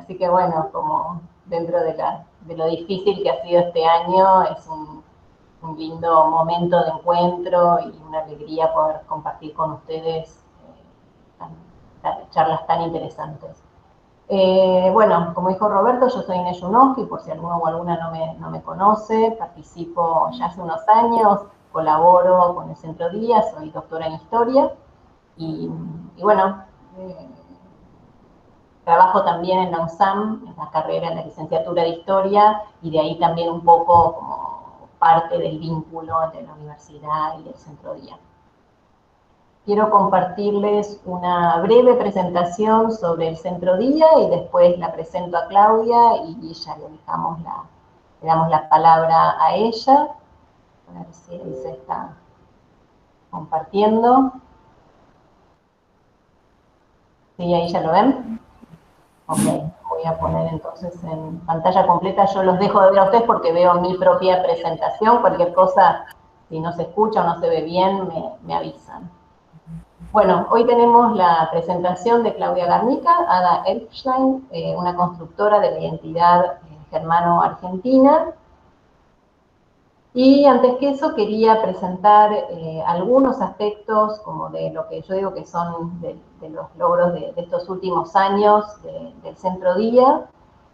Así que bueno, como dentro de lo difícil que ha sido este año, es un lindo momento de encuentro y una alegría poder compartir con ustedes charlas tan interesantes. Bueno, como dijo Roberto, yo soy Inés Yunoski, por si alguno o alguna no me conoce, participo ya hace unos años, colaboro con el Centro Día, soy doctora en Historia y bueno, trabajo también en la UNSAM, en la carrera, en la licenciatura de Historia, y de ahí también un poco como parte del vínculo entre la universidad y el Centro Día. Quiero compartirles una breve presentación sobre el Centro Día y después la presento a Claudia y ya le damos la palabra a ella. A ver si ahí se está compartiendo. ¿Sí, ahí ya lo ven? Ok, voy a poner entonces en pantalla completa. Yo los dejo de ver a ustedes porque veo mi propia presentación. Cualquier cosa, si no se escucha o no se ve bien, me avisan. Bueno, hoy tenemos la presentación de Claudia Garnica, Ada Elfstein, una constructora de la identidad germano-argentina. Y antes que eso quería presentar algunos aspectos como de lo que yo digo que son de los logros de estos últimos años del Centro Día.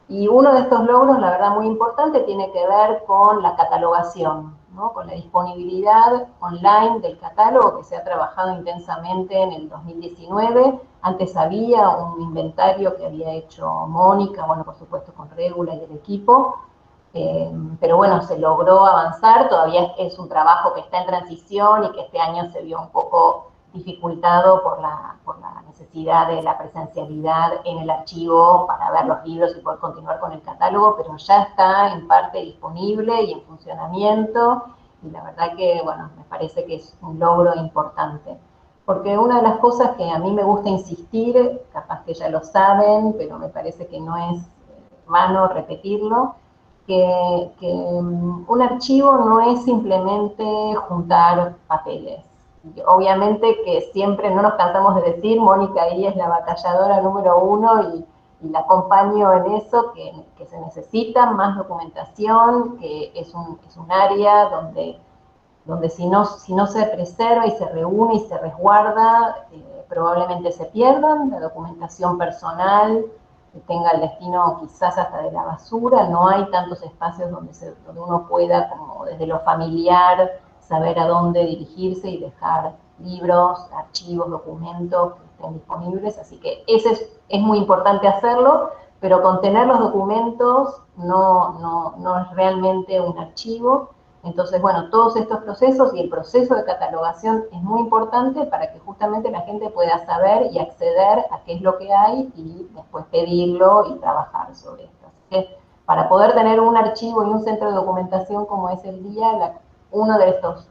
Y uno de estos logros, la verdad muy importante, tiene que ver con la catalogación, ¿no? Con la disponibilidad online del catálogo que se ha trabajado intensamente en el 2019. Antes había un inventario que había hecho Mónica, bueno, por supuesto con Régula y el equipo, pero bueno, se logró avanzar, todavía es un trabajo que está en transición y que este año se vio un poco dificultado por la necesidad de la presencialidad en el archivo para ver los libros y poder continuar con el catálogo, pero ya está en parte disponible y en funcionamiento, y la verdad que, bueno, me parece que es un logro importante. Porque una de las cosas que a mí me gusta insistir, capaz que ya lo saben, pero me parece que no es vano repetirlo, que un archivo no es simplemente juntar papeles. Obviamente que siempre no nos cansamos de decir, Mónica ahí es la batalladora número 1 y la acompaño en eso, que se necesita más documentación, que es un área donde si no se preserva y se reúne y se resguarda, probablemente se pierdan, la documentación personal que tenga el destino quizás hasta de la basura, no hay tantos espacios donde uno pueda, como desde lo familiar, saber a dónde dirigirse y dejar libros, archivos, documentos que estén disponibles, así que es muy importante hacerlo, pero con tener los documentos no es realmente un archivo. Entonces, bueno, todos estos procesos y el proceso de catalogación es muy importante para que justamente la gente pueda saber y acceder a qué es lo que hay y después pedirlo y trabajar sobre esto. Así que para poder tener un archivo y un centro de documentación como es el día, uno de estos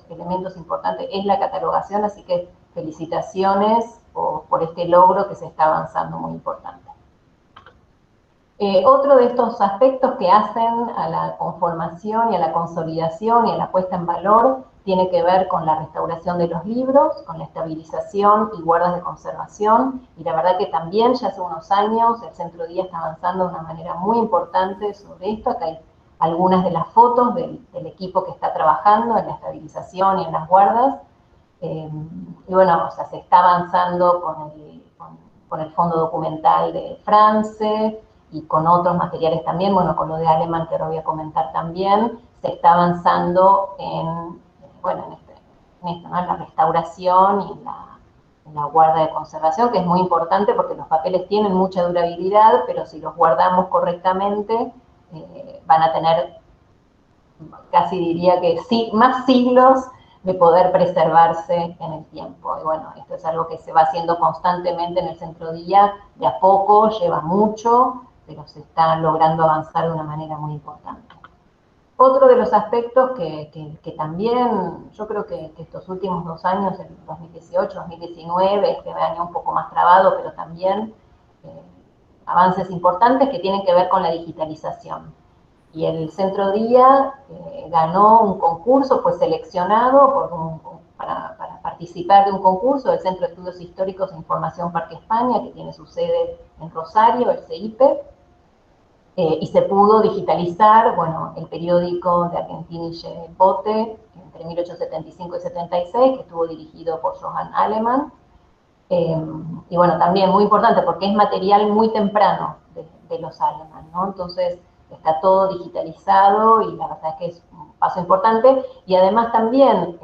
elementos importantes es la catalogación, así que felicitaciones por este logro que se está avanzando muy importante. Otro de estos aspectos que hacen a la conformación y a la consolidación y a la puesta en valor tiene que ver con la restauración de los libros, con la estabilización y guardas de conservación, y la verdad que también ya hace unos años el Centro Día está avanzando de una manera muy importante sobre esto. Acá hay algunas de las fotos del equipo que está trabajando en la estabilización y en las guardas, y bueno, o sea, se está avanzando con el fondo documental de France, y con otros materiales también, bueno, con lo de Alemán que ahora voy a comentar también, se está avanzando en esto, ¿no? En la restauración y en la guarda de conservación, que es muy importante porque los papeles tienen mucha durabilidad, pero si los guardamos correctamente, van a tener, casi diría que sí, más siglos de poder preservarse en el tiempo. Y bueno, esto es algo que se va haciendo constantemente en el Centro Día, de a poco, lleva mucho, pero se está logrando avanzar de una manera muy importante. Otro de los aspectos que también, yo creo que estos últimos 2 años, el 2018, 2019, este año un poco más trabado, pero también avances importantes que tienen que ver con la digitalización. Y el Centro Día ganó un concurso, fue seleccionado para participar de un concurso del Centro de Estudios Históricos e Información Parque España, que tiene su sede en Rosario, el CIPE, y se pudo digitalizar, bueno, el periódico de Argentinische Bote, entre 1875 y 76, que estuvo dirigido por Johann Alemann, y bueno, también muy importante porque es material muy temprano de los Alemann, ¿no? Entonces está todo digitalizado y la verdad es que es un paso importante, y además también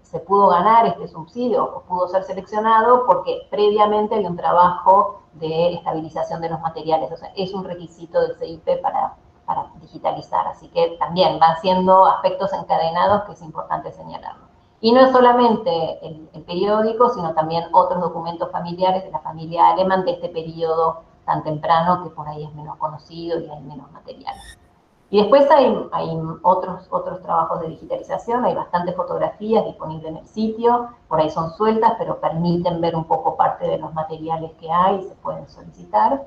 se pudo ganar este subsidio o pudo ser seleccionado porque previamente había un trabajo de estabilización de los materiales, o sea, es un requisito del CIP para digitalizar, así que también van siendo aspectos encadenados que es importante señalarlo. Y no es solamente el periódico, sino también otros documentos familiares de la familia Alemann de este periodo tan temprano que por ahí es menos conocido y hay menos materiales. Y después hay otros trabajos de digitalización, hay bastantes fotografías disponibles en el sitio, por ahí son sueltas, pero permiten ver un poco parte de los materiales que hay y se pueden solicitar.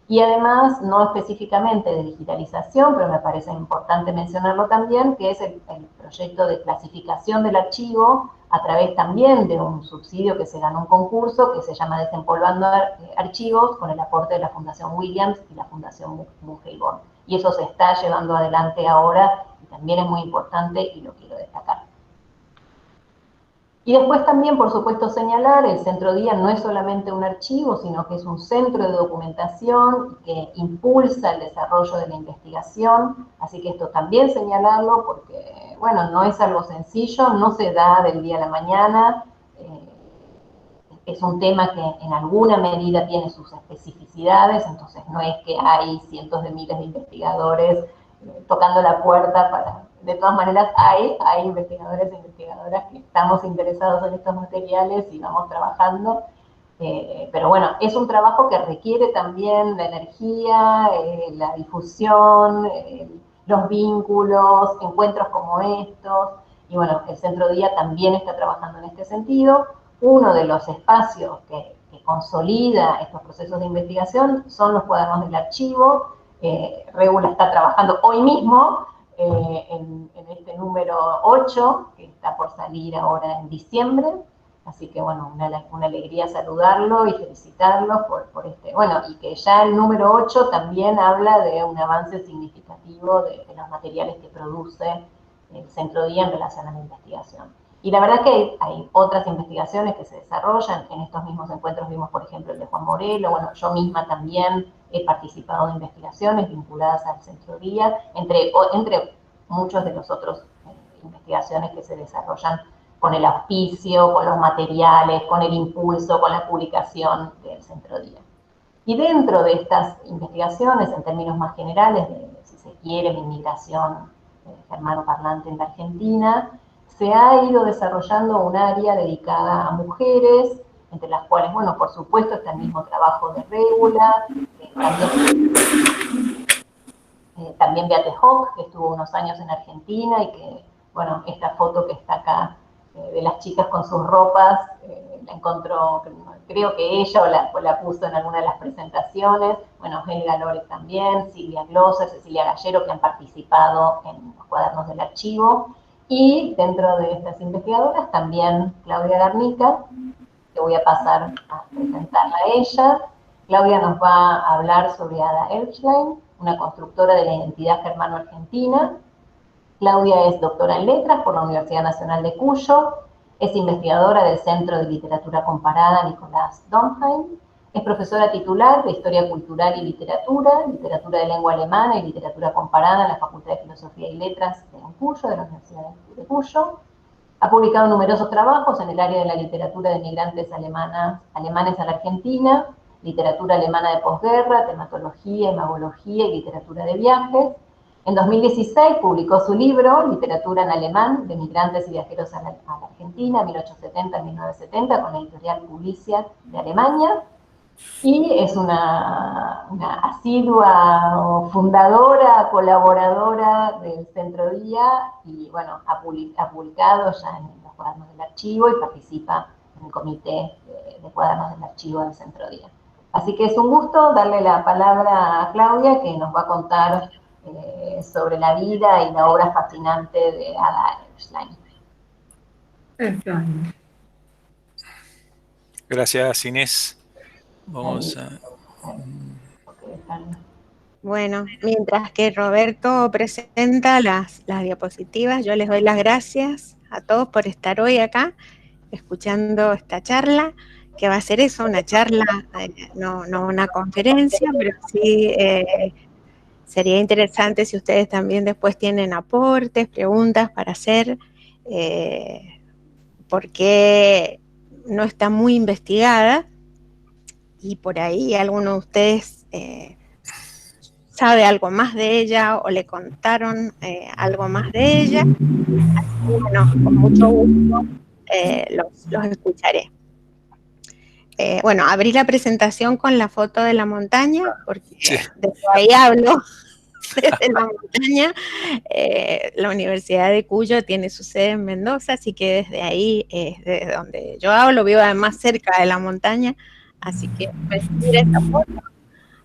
Y además, no específicamente de digitalización, pero me parece importante mencionarlo también, que es el proyecto de clasificación del archivo a través también de un subsidio que se ganó un concurso que se llama Desempolvando Archivos, con el aporte de la Fundación Williams y la Fundación Bungeibor. Y eso se está llevando adelante ahora y también es muy importante y lo quiero destacar. Y después también, por supuesto, señalar, el Centro Día no es solamente un archivo, sino que es un centro de documentación que impulsa el desarrollo de la investigación, así que esto también señalarlo porque, bueno, no es algo sencillo, no se da del día a la mañana, es un tema que en alguna medida tiene sus especificidades, entonces no es que hay cientos de miles de investigadores tocando la puerta para... De todas maneras, hay investigadores e investigadoras que estamos interesados en estos materiales y vamos trabajando, pero bueno, es un trabajo que requiere también la energía, la difusión, los vínculos, encuentros como estos, y bueno, el Centro Día también está trabajando en este sentido. Uno de los espacios que consolida estos procesos de investigación son los cuadernos del archivo. Regula está trabajando hoy mismo en este número 8, que está por salir ahora en diciembre. Así que, bueno, una alegría saludarlo y felicitarlo por este. Bueno, y que ya el número 8 también habla de un avance significativo de los materiales que produce el Centro Día en relación a la investigación. Y la verdad que hay otras investigaciones que se desarrollan. En estos mismos encuentros vimos, por ejemplo, el de Juan Morelo. Bueno, yo misma también he participado de investigaciones vinculadas al Centro Día, entre muchos de los otros investigaciones que se desarrollan con el auspicio, con los materiales, con el impulso, con la publicación del Centro Día. Y dentro de estas investigaciones, en términos más generales, de, si se quiere, la inmigración germano-parlante en la Argentina, se ha ido desarrollando un área dedicada a mujeres, entre las cuales, bueno, por supuesto está el mismo trabajo de Regula, también Beate Hock, que estuvo unos años en Argentina y que, bueno, esta foto que está acá de las chicas con sus ropas, la encontró, creo que ella o la puso en alguna de las presentaciones. Bueno, Helga Lórez también, Silvia Glosser, Cecilia Gallero, que han participado en los cuadernos del archivo. Y dentro de estas investigadoras también Claudia Garnica, que voy a pasar a presentarla a ella. Claudia nos va a hablar sobre Ada Erskine, una constructora de la identidad germano-argentina. Claudia es doctora en letras por la Universidad Nacional de Cuyo, es investigadora del Centro de Literatura Comparada Nicolás Donheim, es profesora titular de Historia Cultural y Literatura, Literatura de Lengua Alemana y Literatura Comparada en la Facultad de Filosofía y Letras de Cuyo, de la Universidad de Cuyo. Ha publicado numerosos trabajos en el área de la literatura de migrantes alemanes a la Argentina, literatura alemana de posguerra, tematología, imagología y literatura de viajes. En 2016 publicó su libro, Literatura en Alemán, de migrantes y viajeros a la Argentina, 1870-1970, con la editorial Publicia de Alemania. Y es una asidua fundadora, colaboradora del Centro Día y, bueno, ha publicado ya en los cuadernos del archivo y participa en el comité de cuadernos del archivo del Centro Día. Así que es un gusto darle la palabra a Claudia, que nos va a contar sobre la vida y la obra fascinante de Ada Erskine. Gracias, Inés. Vamos Ahí, a... Bueno, mientras que Roberto presenta las diapositivas, yo les doy las gracias a todos por estar hoy acá, escuchando esta charla, que va a ser eso, una charla, no una conferencia, pero sí sería interesante si ustedes también después tienen aportes, preguntas para hacer, porque no está muy investigada y por ahí alguno de ustedes sabe algo más de ella o le contaron algo más de ella. Así que bueno, con mucho gusto los escucharé. Bueno, abrí la presentación con la foto de la montaña, porque Sí. desde ahí hablo, desde la montaña. La Universidad de Cuyo tiene su sede en Mendoza, así que desde ahí es desde donde yo hablo, vivo además cerca de la montaña, así que me sirve esta foto.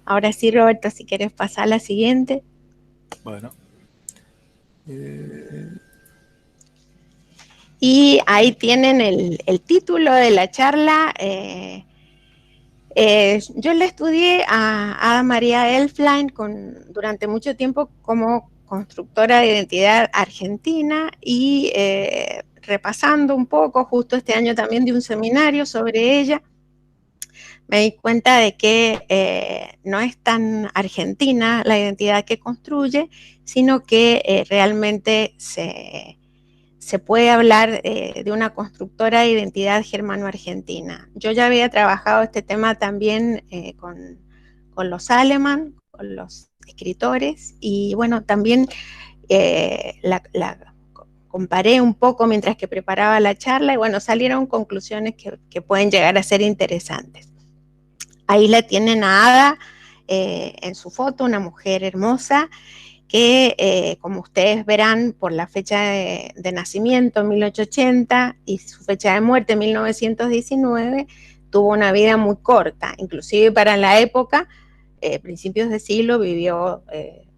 Ahora sí, Roberto, si quieres pasar a la siguiente. Bueno. Y ahí tienen el título de la charla. Yo le estudié a Ada María Elflein durante mucho tiempo como constructora de identidad argentina y repasando un poco, justo este año también di un seminario sobre ella, me di cuenta de que no es tan argentina la identidad que construye, sino que realmente se puede hablar de una constructora de identidad germano-argentina. Yo ya había trabajado este tema también con los Aleman, con los escritores, y bueno, también la comparé un poco mientras que preparaba la charla, y bueno, salieron conclusiones que pueden llegar a ser interesantes. Ahí la tienen a Ada en su foto, una mujer hermosa, que como ustedes verán por la fecha de nacimiento, 1880, y su fecha de muerte, 1919, tuvo una vida muy corta, inclusive para la época, principios de siglo, vivió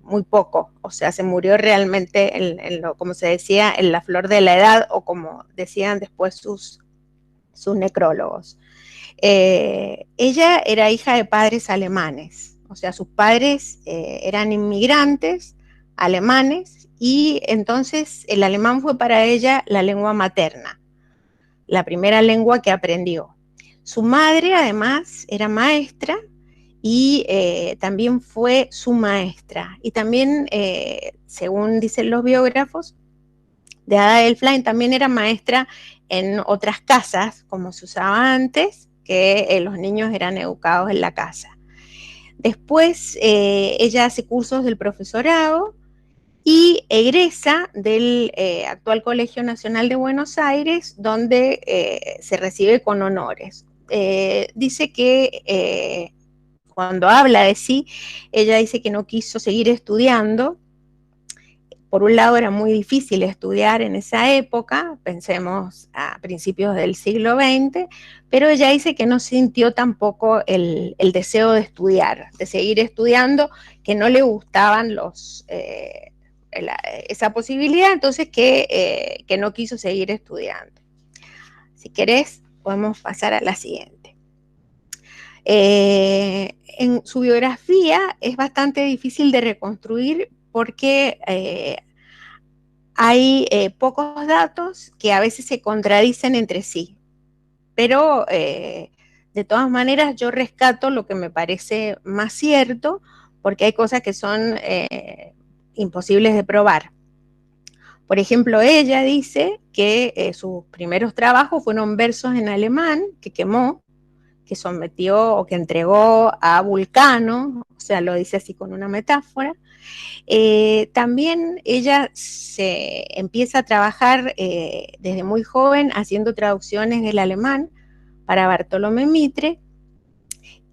muy poco, o sea, se murió realmente, como se decía, en la flor de la edad, o como decían después sus necrólogos. Ella era hija de padres alemanes, o sea, sus padres eran inmigrantes alemanes y entonces el alemán fue para ella la lengua materna, la primera lengua que aprendió. Su madre además era maestra y también fue su maestra. Y también, según dicen los biógrafos, de Ada Elflein también era maestra en otras casas, como se usaba antes, que los niños eran educados en la casa. Después ella hace cursos del profesorado y egresa del actual Colegio Nacional de Buenos Aires, donde se recibe con honores. Dice que cuando habla de sí, ella dice que no quiso seguir estudiando. Por un lado era muy difícil estudiar en esa época, pensemos a principios del siglo XX, pero ella dice que no sintió tampoco el deseo de estudiar, de seguir estudiando, que no le gustaban esa posibilidad, entonces que no quiso seguir estudiando. Si querés, podemos pasar a la siguiente. En su biografía es bastante difícil de reconstruir porque hay pocos datos que a veces se contradicen entre sí, pero de todas maneras yo rescato lo que me parece más cierto, porque hay cosas que son imposibles de probar. Por ejemplo, ella dice que sus primeros trabajos fueron versos en alemán que quemó, que sometió o que entregó a Vulcano, o sea, lo dice así con una metáfora. También ella se empieza a trabajar desde muy joven haciendo traducciones del alemán para Bartolomé Mitre,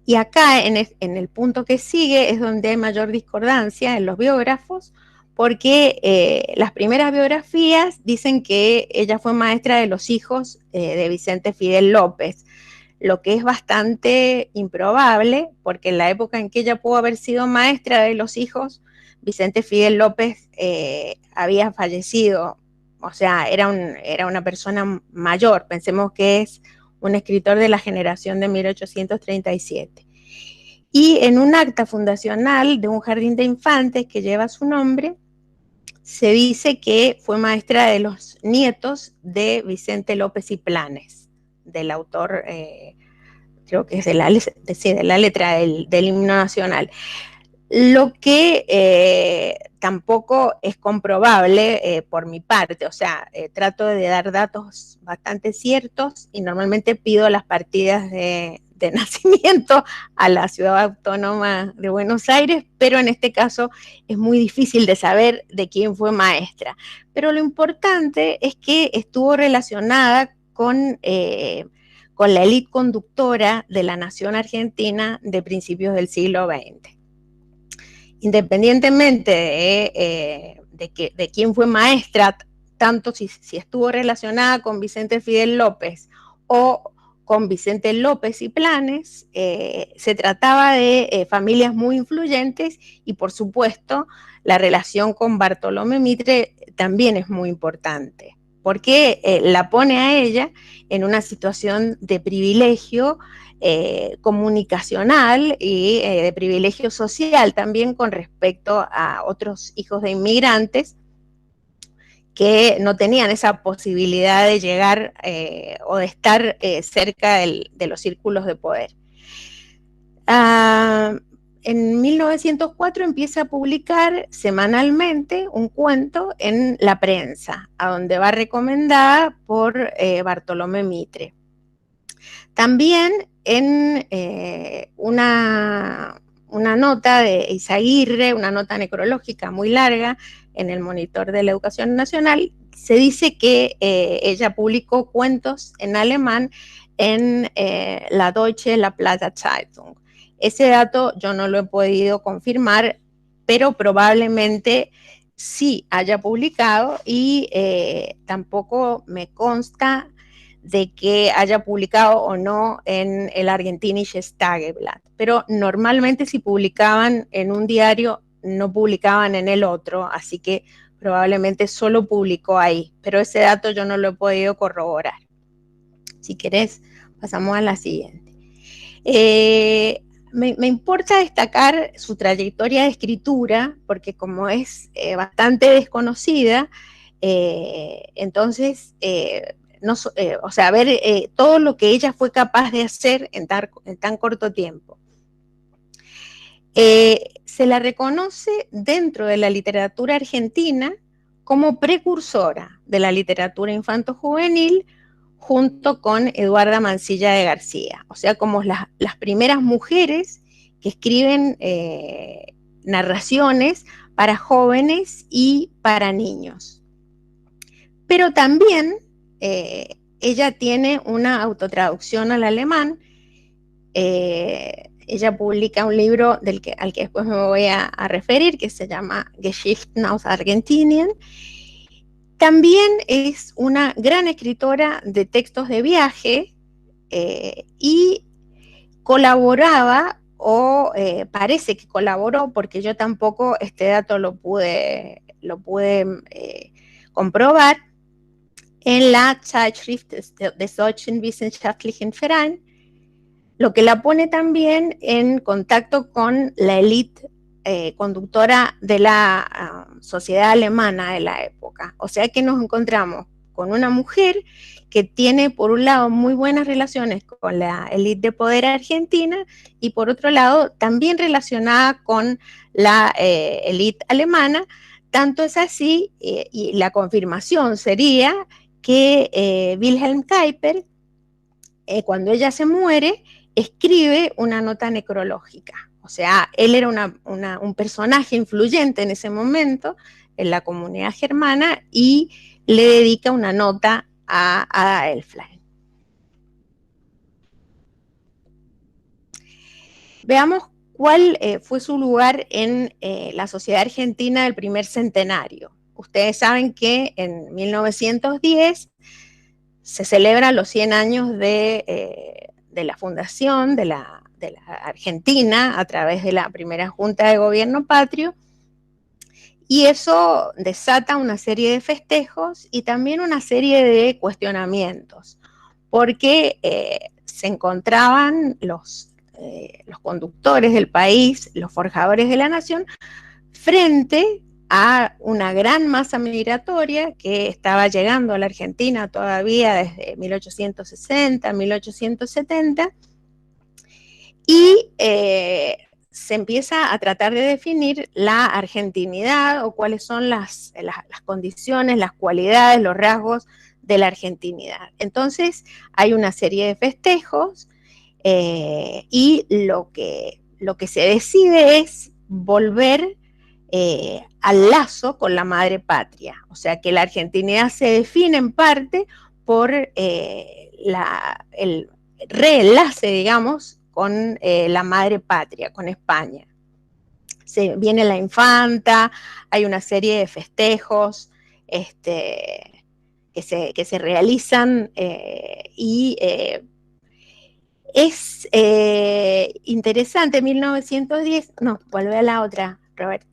y acá en el punto que sigue es donde hay mayor discordancia en los biógrafos, porque las primeras biografías dicen que ella fue maestra de los hijos de Vicente Fidel López, lo que es bastante improbable, porque en la época en que ella pudo haber sido maestra de los hijos, Vicente Fidel López había fallecido, o sea, era una persona mayor, pensemos que es un escritor de la generación de 1837. Y en un acta fundacional de un jardín de infantes que lleva su nombre, se dice que fue maestra de los nietos de Vicente López y Planes, del autor, creo que es de la letra del himno nacional. Lo que tampoco es comprobable por mi parte, o sea, trato de dar datos bastante ciertos y normalmente pido las partidas de nacimiento a la Ciudad Autónoma de Buenos Aires, pero en este caso es muy difícil de saber de quién fue maestra. Pero lo importante es que estuvo relacionada con la élite conductora de la nación argentina de principios del siglo XX. Independientemente de quién fue maestra, tanto si estuvo relacionada con Vicente Fidel López o con Vicente López y Planes, se trataba de familias muy influyentes y por supuesto la relación con Bartolomé Mitre también es muy importante, porque la pone a ella en una situación de privilegio comunicacional y de privilegio social también con respecto a otros hijos de inmigrantes que no tenían esa posibilidad de llegar o de estar cerca de los círculos de poder. En 1904 empieza a publicar semanalmente un cuento en La Prensa, a donde va recomendada por Bartolomé Mitre. También en una nota de Izaguirre, una nota necrológica muy larga en el Monitor de la Educación Nacional, se dice que ella publicó cuentos en alemán en la Deutsche La Plata Zeitung. Ese dato yo no lo he podido confirmar, pero probablemente sí haya publicado y tampoco me consta de que haya publicado o no en el Argentinisches Tageblatt, pero normalmente si publicaban en un diario no publicaban en el otro, así que probablemente solo publicó ahí, pero ese dato yo no lo he podido corroborar. Si querés, pasamos a la siguiente. Me importa destacar su trayectoria de escritura, porque como es bastante desconocida, entonces no, o sea, ver todo lo que ella fue capaz de hacer en tan corto tiempo. Se la reconoce dentro de la literatura argentina como precursora de la literatura infanto-juvenil junto con Eduarda Mansilla de García, o sea, como las primeras mujeres que escriben narraciones para jóvenes y para niños. Pero también ella tiene una autotraducción al alemán. Ella publica un libro al que después me voy a referir, que se llama Geschichten aus Argentinien. También es una gran escritora de textos de viaje y colaboraba, o parece que colaboró, porque yo tampoco este dato lo pude comprobar, en la Zeitschrift des Deutschen Wissenschaftlichen Verein, lo que la pone también en contacto con la élite conductora de la sociedad alemana de la época. O sea que nos encontramos con una mujer que tiene, por un lado, muy buenas relaciones con la élite de poder argentina y, por otro lado, también relacionada con la élite alemana. Tanto es así, y la confirmación sería que Wilhelm Kuyper, cuando ella se muere, escribe una nota necrológica. O sea, él era un personaje influyente en ese momento en la comunidad germana y le dedica una nota a Ada Elflein. Veamos cuál fue su lugar en la sociedad argentina del primer centenario. Ustedes saben que en 1910 se celebran los 100 años de la fundación de la Argentina a través de la primera Junta de Gobierno Patrio, y eso desata una serie de festejos y también una serie de cuestionamientos, porque se encontraban los conductores del país, los forjadores de la nación, frente a una gran masa migratoria que estaba llegando a la Argentina todavía desde 1860, 1870, y se empieza a tratar de definir la argentinidad o cuáles son las condiciones, las cualidades, los rasgos de la argentinidad. Entonces hay una serie de festejos y lo que se decide es volver al lazo con la madre patria. O sea que la argentinidad se define en parte por el reenlace, digamos, con la madre patria, con España. Viene la infanta, hay una serie de festejos que se realizan y es interesante, 1910, no, vuelve a la otra, Roberto.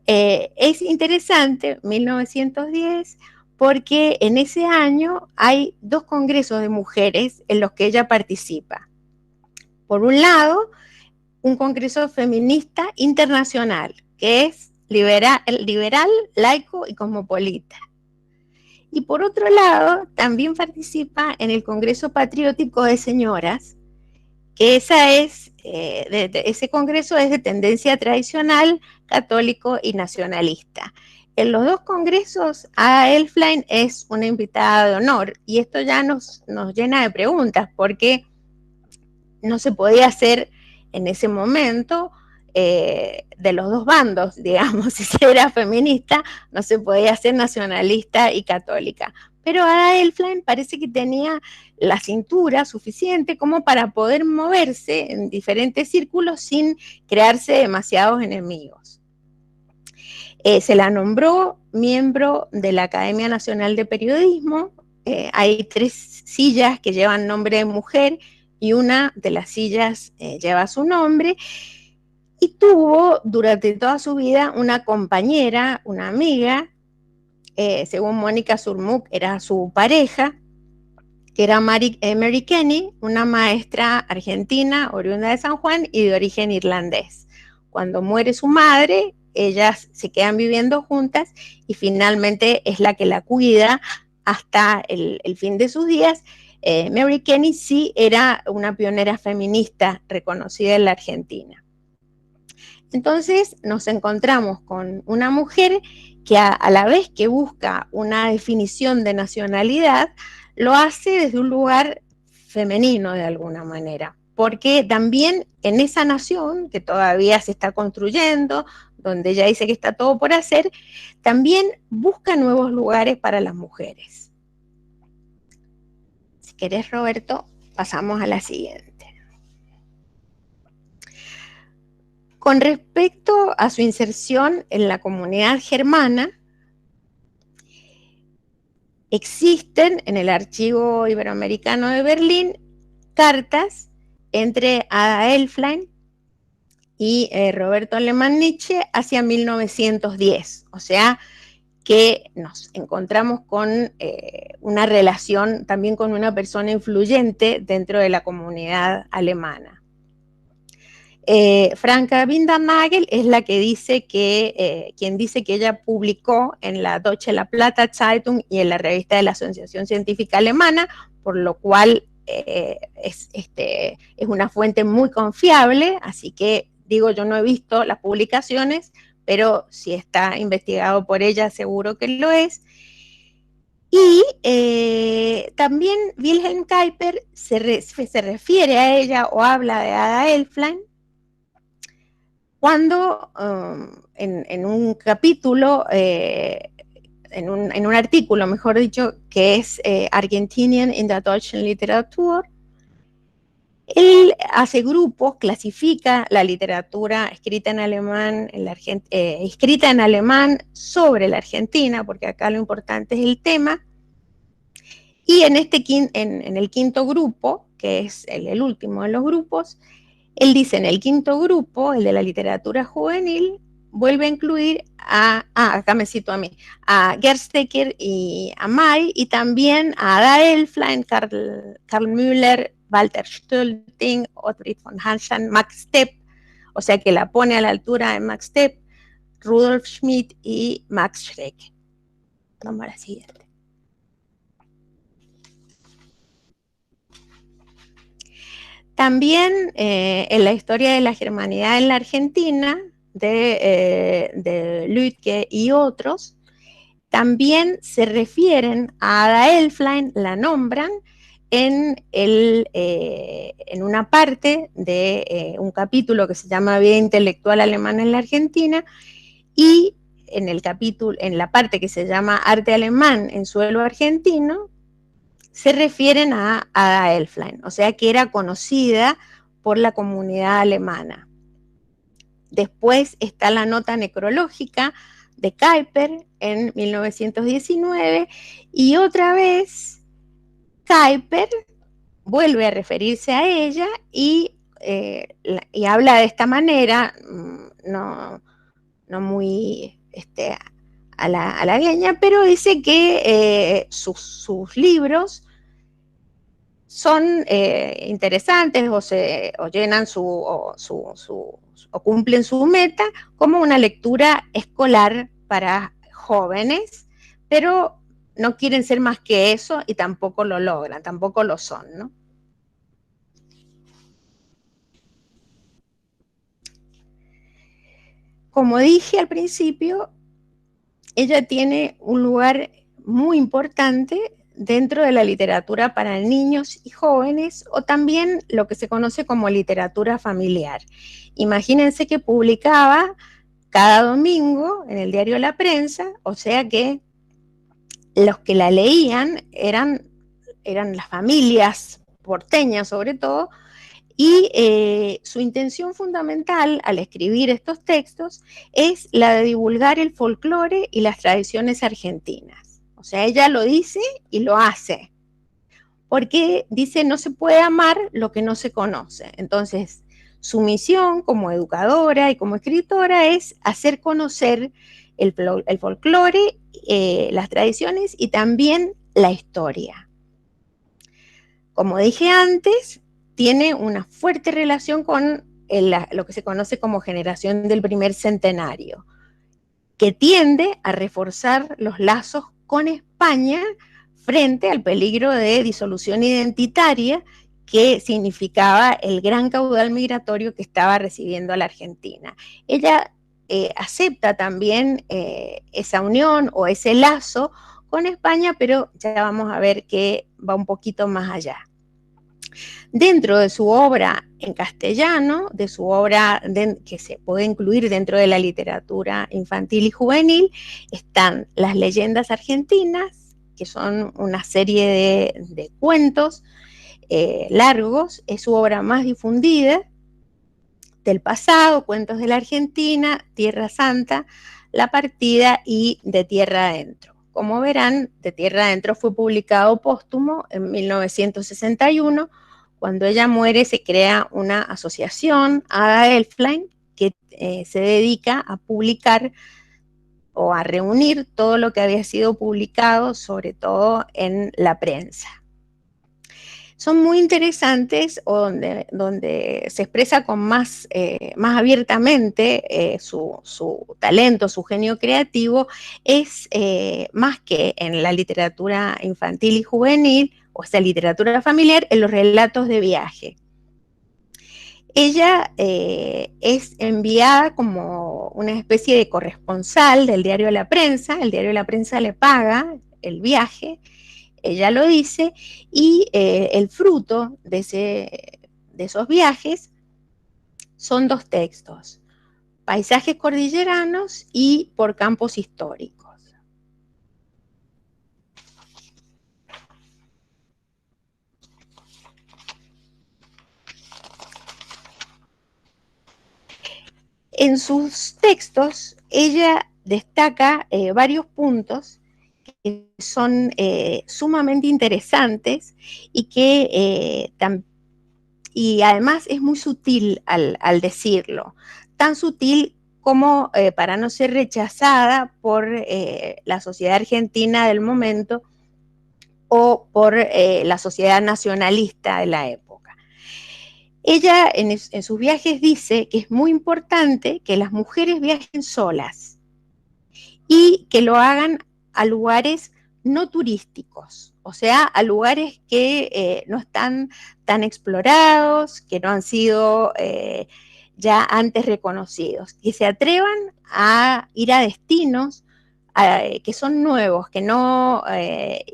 Es interesante, 1910, porque en ese año hay 2 congresos de mujeres en los que ella participa. Por un lado, un congreso feminista internacional, que es liberal, laico y cosmopolita. Y por otro lado, también participa en el Congreso Patriótico de Señoras, que ese congreso es de tendencia tradicional, católico y nacionalista. En los 2 congresos, Ada Elflein es una invitada de honor, y esto ya nos llena de preguntas, porque no se podía hacer en ese momento de los 2 bandos, digamos, si se era feminista, no se podía ser nacionalista y católica. Pero Ada Elflein parece que tenía la cintura suficiente como para poder moverse en diferentes círculos sin crearse demasiados enemigos. Se la nombró miembro de la Academia Nacional de Periodismo. Hay 3 sillas que llevan nombre de mujer y una de las sillas lleva su nombre. Y tuvo durante toda su vida una compañera, una amiga, según Mónica Surmuc era su pareja, que era Mary Kenny, una maestra argentina, oriunda de San Juan y de origen irlandés. Cuando muere su madre, ellas se quedan viviendo juntas y finalmente es la que la cuida hasta el fin de sus días. Mary Kenny sí era una pionera feminista reconocida en la Argentina. Entonces nos encontramos con una mujer que a la vez que busca una definición de nacionalidad, lo hace desde un lugar femenino de alguna manera, porque también en esa nación que todavía se está construyendo, donde ella dice que está todo por hacer, también busca nuevos lugares para las mujeres. Si querés, Roberto, pasamos a la siguiente. Con respecto a su inserción en la comunidad germana, existen en el Archivo Iberoamericano de Berlín cartas entre Ada Elflein y Roberto Alemán Nietzsche hacia 1910, o sea que nos encontramos con una relación también con una persona influyente dentro de la comunidad alemana. Franka Bindernagel es la que dice quien dice que ella publicó en la Deutsche La Plata Zeitung y en la revista de la Asociación Científica Alemana, por lo cual es una fuente muy confiable, así que digo, yo no he visto las publicaciones, pero si está investigado por ella, seguro que lo es. Y también Wilhelm Kuyper se refiere a ella o habla de Ada Elflein cuando en un capítulo, en un artículo, mejor dicho, que es Argentinien in der deutschen Literatur, él hace grupos, clasifica la literatura escrita en alemán, escrita en alemán sobre la Argentina, porque acá lo importante es el tema, y en el 5.º grupo, que es el último de los grupos, él dice en el 5.º grupo, el de la literatura juvenil, vuelve a incluir acá me cito a mí, a Gerstecker y a May, y también a Ada Elflein, Karl Müller, Walter Stölting, Otfried von Hansen, Max Stepp, o sea que la pone a la altura de Max Stepp, Rudolf Schmidt y Max Schreck. Vamos a la siguiente. También en la historia de la germanidad en la Argentina, de Lütke y otros, también se refieren a Ada Elflein, la nombran en una parte de un capítulo que se llama Vida intelectual alemana en la Argentina, y en la parte que se llama Arte alemán en suelo argentino, se refieren a Ada Elflein, o sea que era conocida por la comunidad alemana. Después está la nota necrológica de Kuyper en 1919, y otra vez Kuyper vuelve a referirse a ella y habla de esta manera, no muy halagüeña, pero dice que sus libros son interesantes o llenan o cumplen su meta como una lectura escolar para jóvenes, pero no quieren ser más que eso y tampoco lo logran, tampoco lo son, ¿no? Como dije al principio, ella tiene un lugar muy importante dentro de la literatura para niños y jóvenes, o también lo que se conoce como literatura familiar. Imagínense que publicaba cada domingo en el diario La Prensa, o sea que los que la leían eran las familias porteñas sobre todo, y su intención fundamental al escribir estos textos es la de divulgar el folclore y las tradiciones argentinas. O sea, ella lo dice y lo hace, porque dice no se puede amar lo que no se conoce. Entonces, su misión como educadora y como escritora es hacer conocer el folclore, las tradiciones y también la historia. Como dije antes, tiene una fuerte relación con lo que se conoce como generación del primer centenario, que tiende a reforzar los lazos con España frente al peligro de disolución identitaria que significaba el gran caudal migratorio que estaba recibiendo a la Argentina. Ella acepta también esa unión o ese lazo con España, pero ya vamos a ver que va un poquito más allá. Dentro de su obra en castellano, de su obra que se puede incluir dentro de la literatura infantil y juvenil, están las leyendas argentinas, que son una serie de cuentos largos, es su obra más difundida, del pasado, cuentos de la Argentina, Tierra Santa, La Partida y De Tierra Adentro. Como verán, De Tierra Adentro fue publicado póstumo en 1961. Cuando ella muere se crea una asociación, Ada Elflein, que se dedica a publicar o a reunir todo lo que había sido publicado, sobre todo en la prensa. Son muy interesantes, o donde se expresa con más abiertamente su talento, su genio creativo, es más que en la literatura infantil y juvenil, o esa literatura familiar, en los relatos de viaje. Ella es enviada como una especie de corresponsal del diario La Prensa. El diario La Prensa le paga el viaje, ella lo dice, y el fruto de esos viajes son dos textos: Paisajes cordilleranos y Por campos históricos. En sus textos, ella destaca varios puntos que son sumamente interesantes y que y además es muy sutil al decirlo, tan sutil como para no ser rechazada por la sociedad argentina del momento o por la sociedad nacionalista de la época. Ella en sus viajes dice que es muy importante que las mujeres viajen solas y que lo hagan a lugares no turísticos, o sea, a lugares que no están tan explorados, que no han sido ya antes reconocidos, que se atrevan a ir a destinos que son nuevos, que no,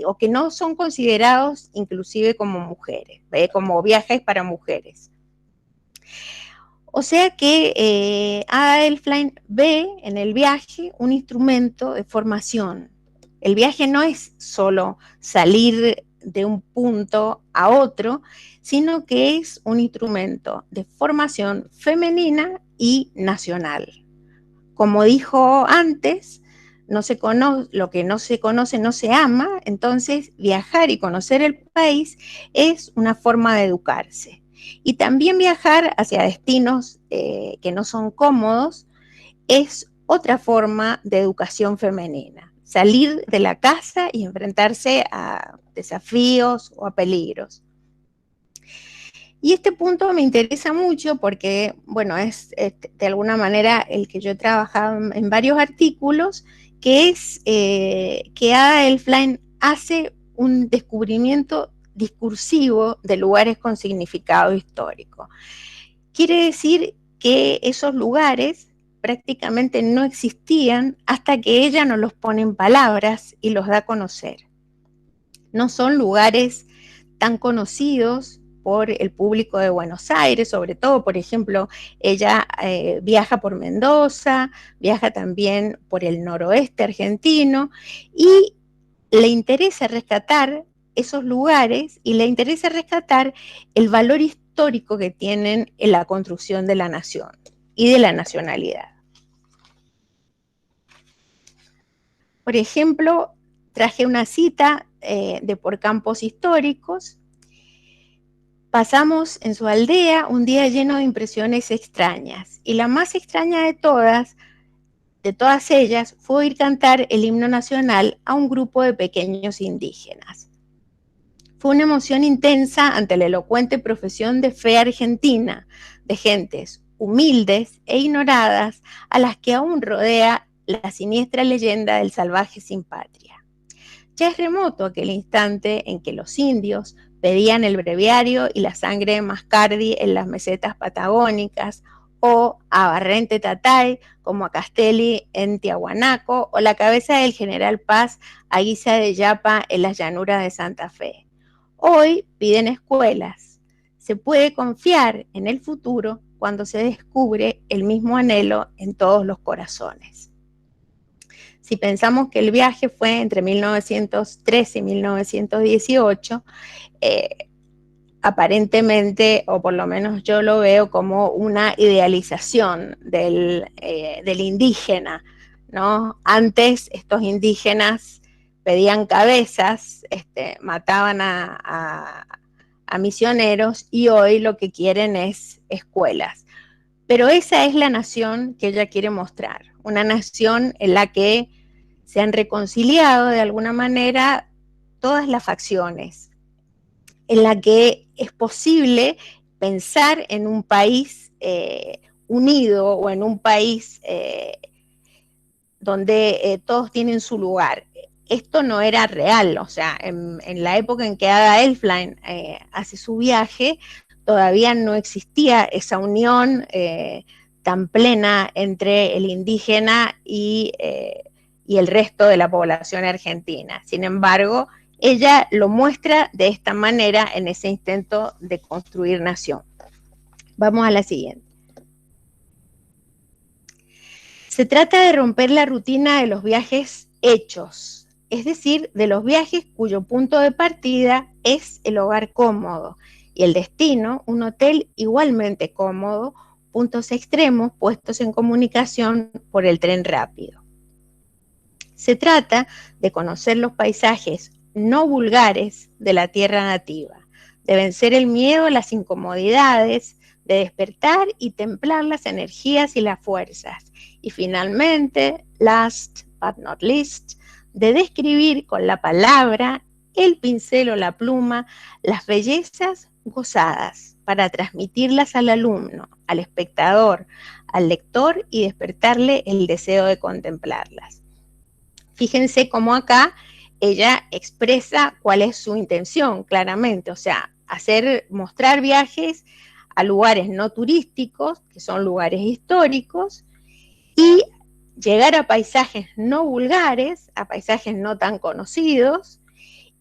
o que no son considerados inclusive como mujeres, como viajes para mujeres. O sea que Ada Elfline ve en el viaje un instrumento de formación. El viaje no es solo salir de un punto a otro, sino que es un instrumento de formación femenina y nacional. Como dijo antes, no se conoce, lo que no se conoce no se ama, entonces viajar y conocer el país es una forma de educarse. Y también viajar hacia destinos que no son cómodos es otra forma de educación femenina. Salir de la casa y enfrentarse a desafíos o a peligros. Y este punto me interesa mucho porque, bueno, es de alguna manera el que yo he trabajado en varios artículos, que es que Ada Elfline hace un descubrimiento discursivo de lugares con significado histórico. Quiere decir que esos lugares prácticamente no existían hasta que ella nos los pone en palabras y los da a conocer. No son lugares tan conocidos por el público de Buenos Aires, sobre todo, por ejemplo, ella viaja por Mendoza, viaja también por el noroeste argentino y le interesa rescatar esos lugares y le interesa rescatar el valor histórico que tienen en la construcción de la nación y de la nacionalidad. Por ejemplo, traje una cita de Por Campos Históricos. Pasamos en su aldea un día lleno de impresiones extrañas, y la más extraña de todas ellas, fue oír cantar el himno nacional a un grupo de pequeños indígenas. Fue una emoción intensa ante la elocuente profesión de fe argentina, de gentes humildes e ignoradas, a las que aún rodea la siniestra leyenda del salvaje sin patria. Ya es remoto aquel instante en que los indios pedían el breviario y la sangre de Mascardi en las mesetas patagónicas, o a Barrente Tatay como a Castelli en Tiahuanaco, o la cabeza del general Paz a guisa de yapa en las llanuras de Santa Fe. Hoy piden escuelas. Se puede confiar en el futuro cuando se descubre el mismo anhelo en todos los corazones. Si pensamos que el viaje fue entre 1913 y 1918, aparentemente, o por lo menos yo lo veo como una idealización del indígena, ¿no? Antes estos indígenas pedían cabezas, mataban a misioneros, y hoy lo que quieren es escuelas. Pero esa es la nación que ella quiere mostrar, una nación en la que se han reconciliado de alguna manera todas las facciones, en la que es posible pensar en un país unido, o en un país donde todos tienen su lugar. Esto no era real, o sea, en la época en que Ada Elfline hace su viaje, todavía no existía esa unión tan plena entre el indígena y el resto de la población argentina. Sin embargo, ella lo muestra de esta manera en ese intento de construir nación. Vamos a la siguiente. Se trata de romper la rutina de los viajes hechos, es decir, de los viajes cuyo punto de partida es el hogar cómodo y el destino, un hotel igualmente cómodo, puntos extremos puestos en comunicación por el tren rápido. Se trata de conocer los paisajes no vulgares de la tierra nativa, de vencer el miedo a las incomodidades, de despertar y templar las energías y las fuerzas. Y finalmente, last but not least, de describir con la palabra, el pincel o la pluma, las bellezas gozadas para transmitirlas al alumno, al espectador, al lector y despertarle el deseo de contemplarlas. Fíjense cómo acá ella expresa cuál es su intención claramente, o sea, mostrar viajes a lugares no turísticos, que son lugares históricos, y llegar a paisajes no vulgares, a paisajes no tan conocidos,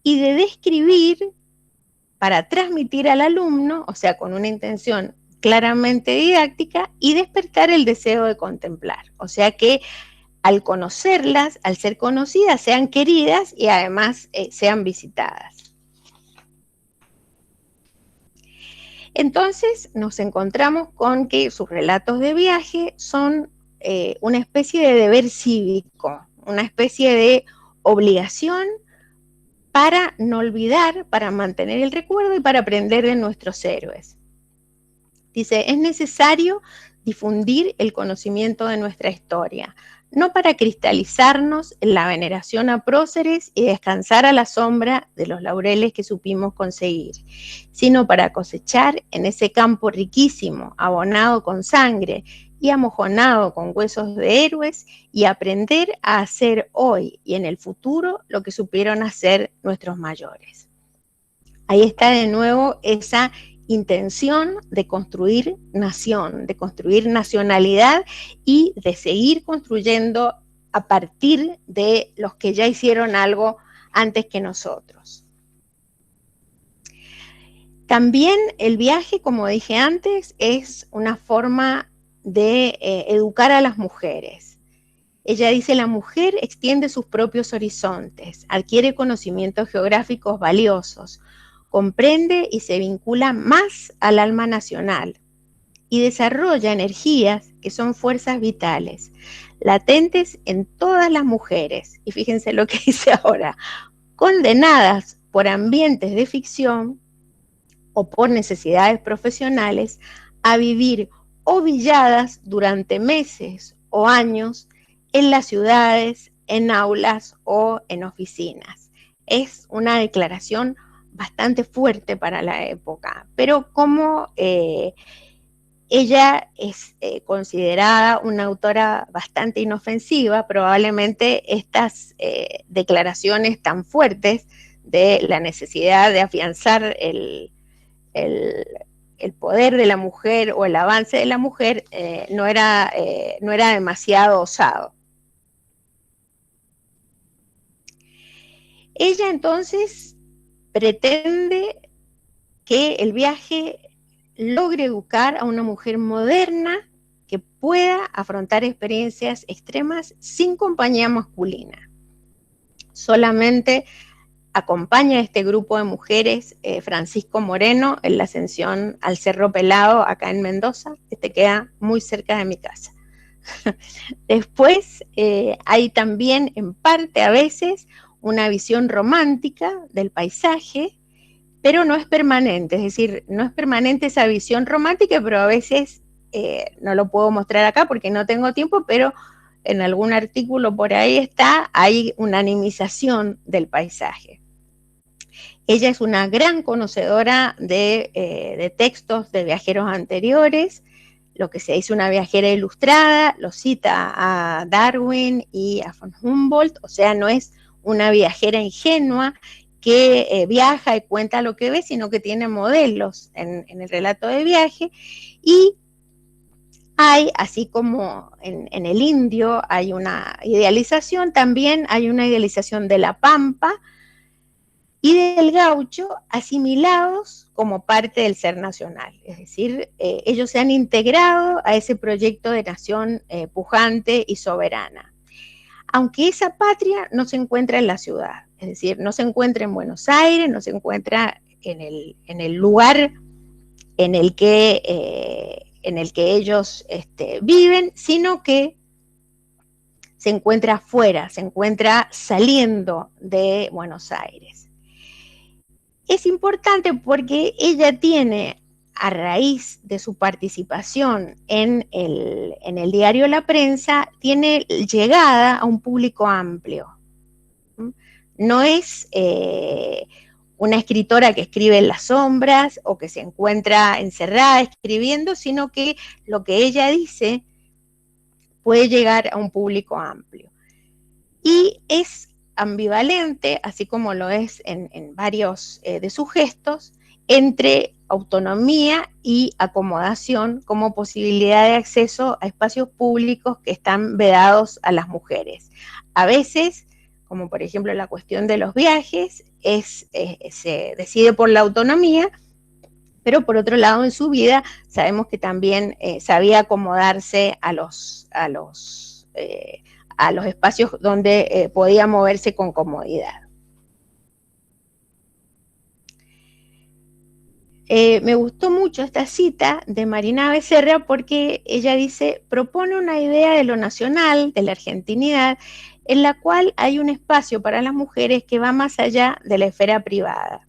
y de describir para transmitir al alumno, o sea, con una intención claramente didáctica, y despertar el deseo de contemplar. O sea que al conocerlas, al ser conocidas, sean queridas y además sean visitadas. Entonces nos encontramos con que sus relatos de viaje son una especie de deber cívico, una especie de obligación para no olvidar, para mantener el recuerdo y para aprender de nuestros héroes. Dice, es necesario difundir el conocimiento de nuestra historia, no para cristalizarnos en la veneración a próceres y descansar a la sombra de los laureles que supimos conseguir, sino para cosechar en ese campo riquísimo, abonado con sangre y amojonado con huesos de héroes, y aprender a hacer hoy y en el futuro lo que supieron hacer nuestros mayores. Ahí está de nuevo esa intención de construir nación, de construir nacionalidad y de seguir construyendo a partir de los que ya hicieron algo antes que nosotros. También el viaje, como dije antes, es una forma de educar a las mujeres. Ella dice, la mujer extiende sus propios horizontes, adquiere conocimientos geográficos valiosos, comprende y se vincula más al alma nacional y desarrolla energías que son fuerzas vitales, latentes en todas las mujeres. Y fíjense lo que dice ahora, condenadas por ambientes de ficción o por necesidades profesionales a vivir ovilladas durante meses o años en las ciudades, en aulas o en oficinas. Es una declaración bastante fuerte para la época, pero como ella es considerada una autora bastante inofensiva, probablemente estas declaraciones tan fuertes de la necesidad de afianzar el poder de la mujer o el avance de la mujer no era demasiado osado. Ella entonces pretende que el viaje logre educar a una mujer moderna que pueda afrontar experiencias extremas sin compañía masculina. Solamente acompaña a este grupo de mujeres Francisco Moreno en la ascensión al Cerro Pelado acá en Mendoza. Este queda muy cerca de mi casa. Después hay también en parte a veces una visión romántica del paisaje, pero no es permanente, es decir, no es permanente esa visión romántica, pero a veces, no lo puedo mostrar acá porque no tengo tiempo, pero en algún artículo por ahí está, hay una animización del paisaje. Ella es una gran conocedora de textos de viajeros anteriores, lo que se dice una viajera ilustrada, lo cita a Darwin y a von Humboldt, o sea, no es una viajera ingenua que viaja y cuenta lo que ve, sino que tiene modelos en el relato de viaje. Y hay, así como en el indio hay una idealización, también hay una idealización de la pampa y del gaucho asimilados como parte del ser nacional. Es decir, ellos se han integrado a ese proyecto de nación pujante y soberana. Aunque esa patria no se encuentra en la ciudad, es decir, no se encuentra en Buenos Aires, no se encuentra en el lugar en el que ellos viven, sino que se encuentra afuera, se encuentra saliendo de Buenos Aires. Es importante porque ella tiene a raíz de su participación en el diario La Prensa, tiene llegada a un público amplio. No es una escritora que escribe en las sombras o que se encuentra encerrada escribiendo, sino que lo que ella dice puede llegar a un público amplio. Y es ambivalente, así como lo es en varios de sus gestos, entre autonomía y acomodación como posibilidad de acceso a espacios públicos que están vedados a las mujeres. A veces, como por ejemplo la cuestión de los viajes, se decide por la autonomía, pero por otro lado en su vida sabemos que también sabía acomodarse a los espacios donde podía moverse con comodidad. Me gustó mucho esta cita de Marina Becerra porque ella dice, propone una idea de lo nacional, de la argentinidad, en la cual hay un espacio para las mujeres que va más allá de la esfera privada.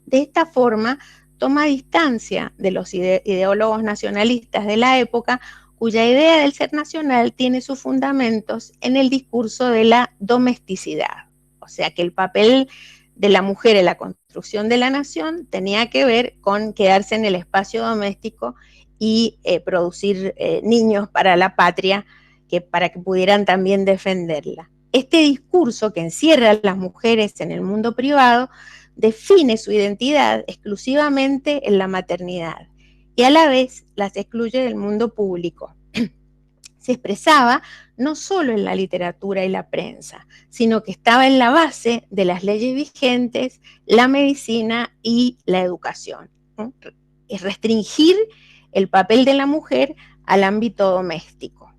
De esta forma, toma distancia de los ideólogos nacionalistas de la época, cuya idea del ser nacional tiene sus fundamentos en el discurso de la domesticidad. O sea que el papel de la mujer en la construcción de la nación tenía que ver con quedarse en el espacio doméstico y producir niños para la patria, para que pudieran también defenderla. Este discurso que encierra a las mujeres en el mundo privado define su identidad exclusivamente en la maternidad y a la vez las excluye del mundo público. Se expresaba no solo en la literatura y la prensa, sino que estaba en la base de las leyes vigentes, la medicina y la educación. Es restringir el papel de la mujer al ámbito doméstico.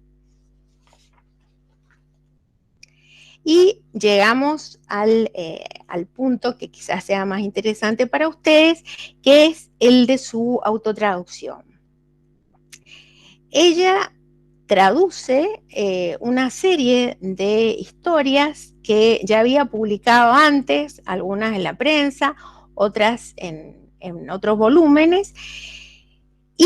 Y llegamos al punto que quizás sea más interesante para ustedes, que es el de su autotraducción. Ella traduce una serie de historias que ya había publicado antes, algunas en la prensa, otras en otros volúmenes, y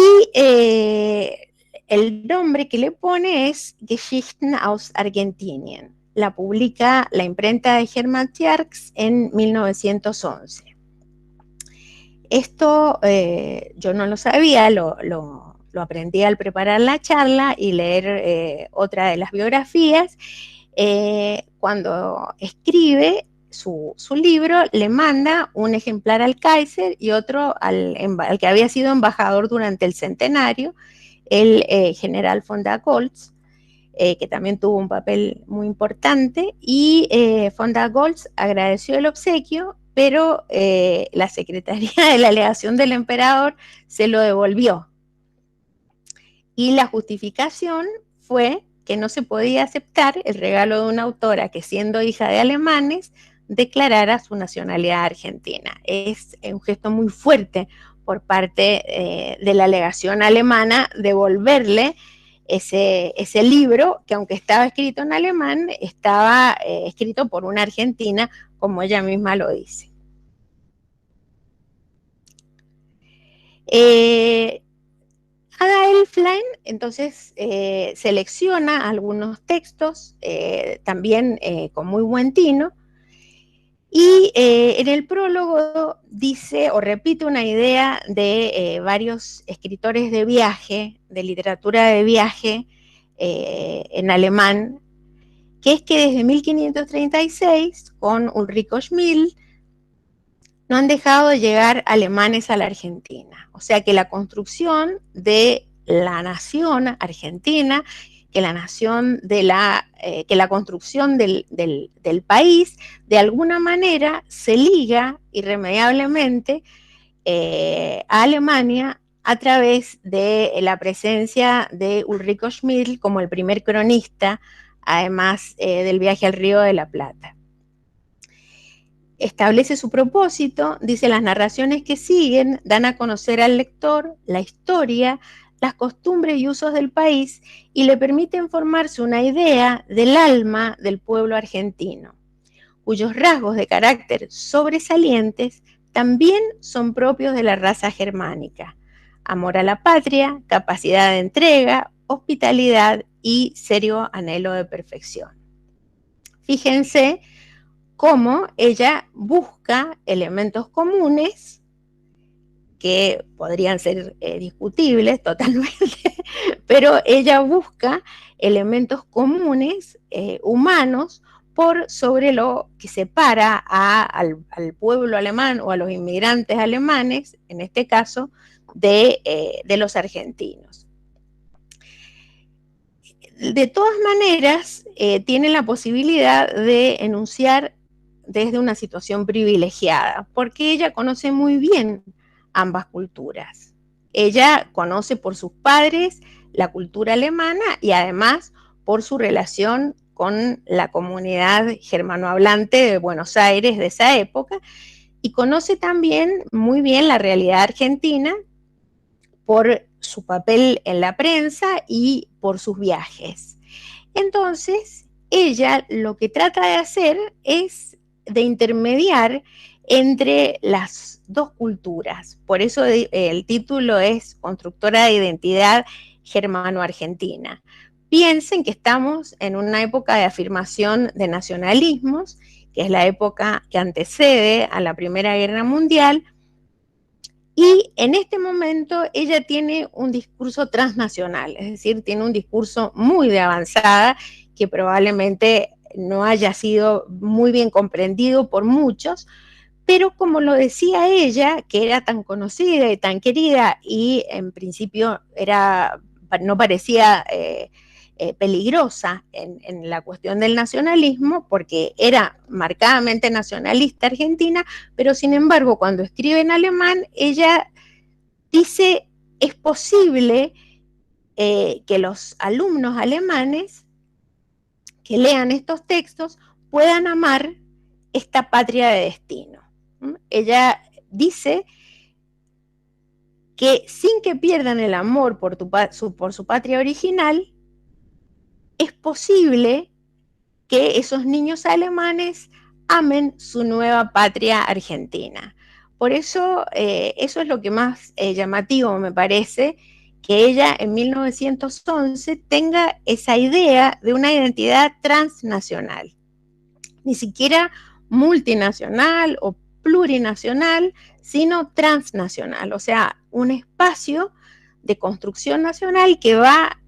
el nombre que le pone es Geschichten aus Argentinien. La publica la imprenta de Hermann Tierx en 1911. Esto yo no lo sabía, lo aprendí al preparar la charla y leer otra de las biografías. Cuando escribe su libro, le manda un ejemplar al Kaiser y otro al que había sido embajador durante el centenario, el general von der Goltz, que también tuvo un papel muy importante, y von der Goltz agradeció el obsequio, pero la Secretaría de la Legación del Emperador se lo devolvió. Y la justificación fue que no se podía aceptar el regalo de una autora que, siendo hija de alemanes, declarara su nacionalidad argentina. Es un gesto muy fuerte por parte de la legación alemana devolverle ese libro que, aunque estaba escrito en alemán, estaba escrito por una argentina, como ella misma lo dice. Ada Elflein entonces selecciona algunos textos, también con muy buen tino, y en el prólogo dice o repite una idea de varios escritores de viaje, de literatura de viaje en alemán, que es que desde 1536, con Ulrico Schmid, no han dejado de llegar alemanes a la Argentina. O sea que la construcción de la nación argentina, que la nación que la construcción del país, de alguna manera se liga irremediablemente a Alemania a través de la presencia de Ulrico Schmid como el primer cronista, además del viaje al Río de la Plata. Establece su propósito, dice: las narraciones que siguen dan a conocer al lector la historia, las costumbres y usos del país y le permiten formarse una idea del alma del pueblo argentino, cuyos rasgos de carácter sobresalientes también son propios de la raza germánica, amor a la patria, capacidad de entrega, hospitalidad y serio anhelo de perfección. Fíjense cómo ella busca elementos comunes que podrían ser discutibles totalmente, pero ella busca elementos comunes humanos por sobre lo que separa al pueblo alemán o a los inmigrantes alemanes, en este caso, de los argentinos. De todas maneras, tiene la posibilidad de enunciar desde una situación privilegiada, porque ella conoce muy bien ambas culturas. Ella conoce por sus padres la cultura alemana y además por su relación con la comunidad germanohablante de Buenos Aires de esa época, y conoce también muy bien la realidad argentina por su papel en la prensa y por sus viajes. Entonces, ella lo que trata de hacer es de intermediar entre las dos culturas. Por eso el título es Constructora de Identidad Germano-Argentina. Piensen que estamos en una época de afirmación de nacionalismos, que es la época que antecede a la Primera Guerra Mundial, y en este momento ella tiene un discurso transnacional, es decir, tiene un discurso muy de avanzada que probablemente no haya sido muy bien comprendido por muchos, pero como lo decía ella, que era tan conocida y tan querida y en principio no parecía peligrosa en la cuestión del nacionalismo, porque era marcadamente nacionalista argentina, pero sin embargo cuando escribe en alemán, ella dice, es posible que los alumnos alemanes que lean estos textos puedan amar esta patria de destino. Ella dice que sin que pierdan el amor por su patria original, es posible que esos niños alemanes amen su nueva patria argentina. Por eso, eso es lo que más llamativo me parece, que ella en 1911 tenga esa idea de una identidad transnacional, ni siquiera multinacional o plurinacional, sino transnacional, o sea, un espacio de construcción nacional que va,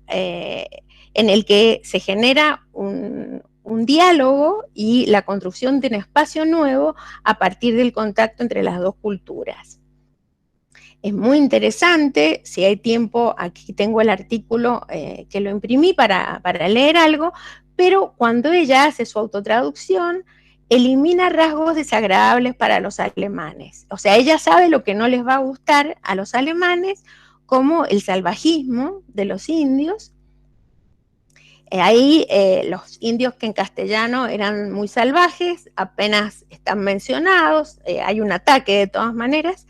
en el que se genera un diálogo y la construcción de un espacio nuevo a partir del contacto entre las dos culturas. Es muy interesante, si hay tiempo, aquí tengo el artículo que lo imprimí para leer algo, pero cuando ella hace su autotraducción, elimina rasgos desagradables para los alemanes. O sea, ella sabe lo que no les va a gustar a los alemanes, como el salvajismo de los indios. Ahí los indios que en castellano eran muy salvajes, apenas están mencionados, hay un ataque de todas maneras,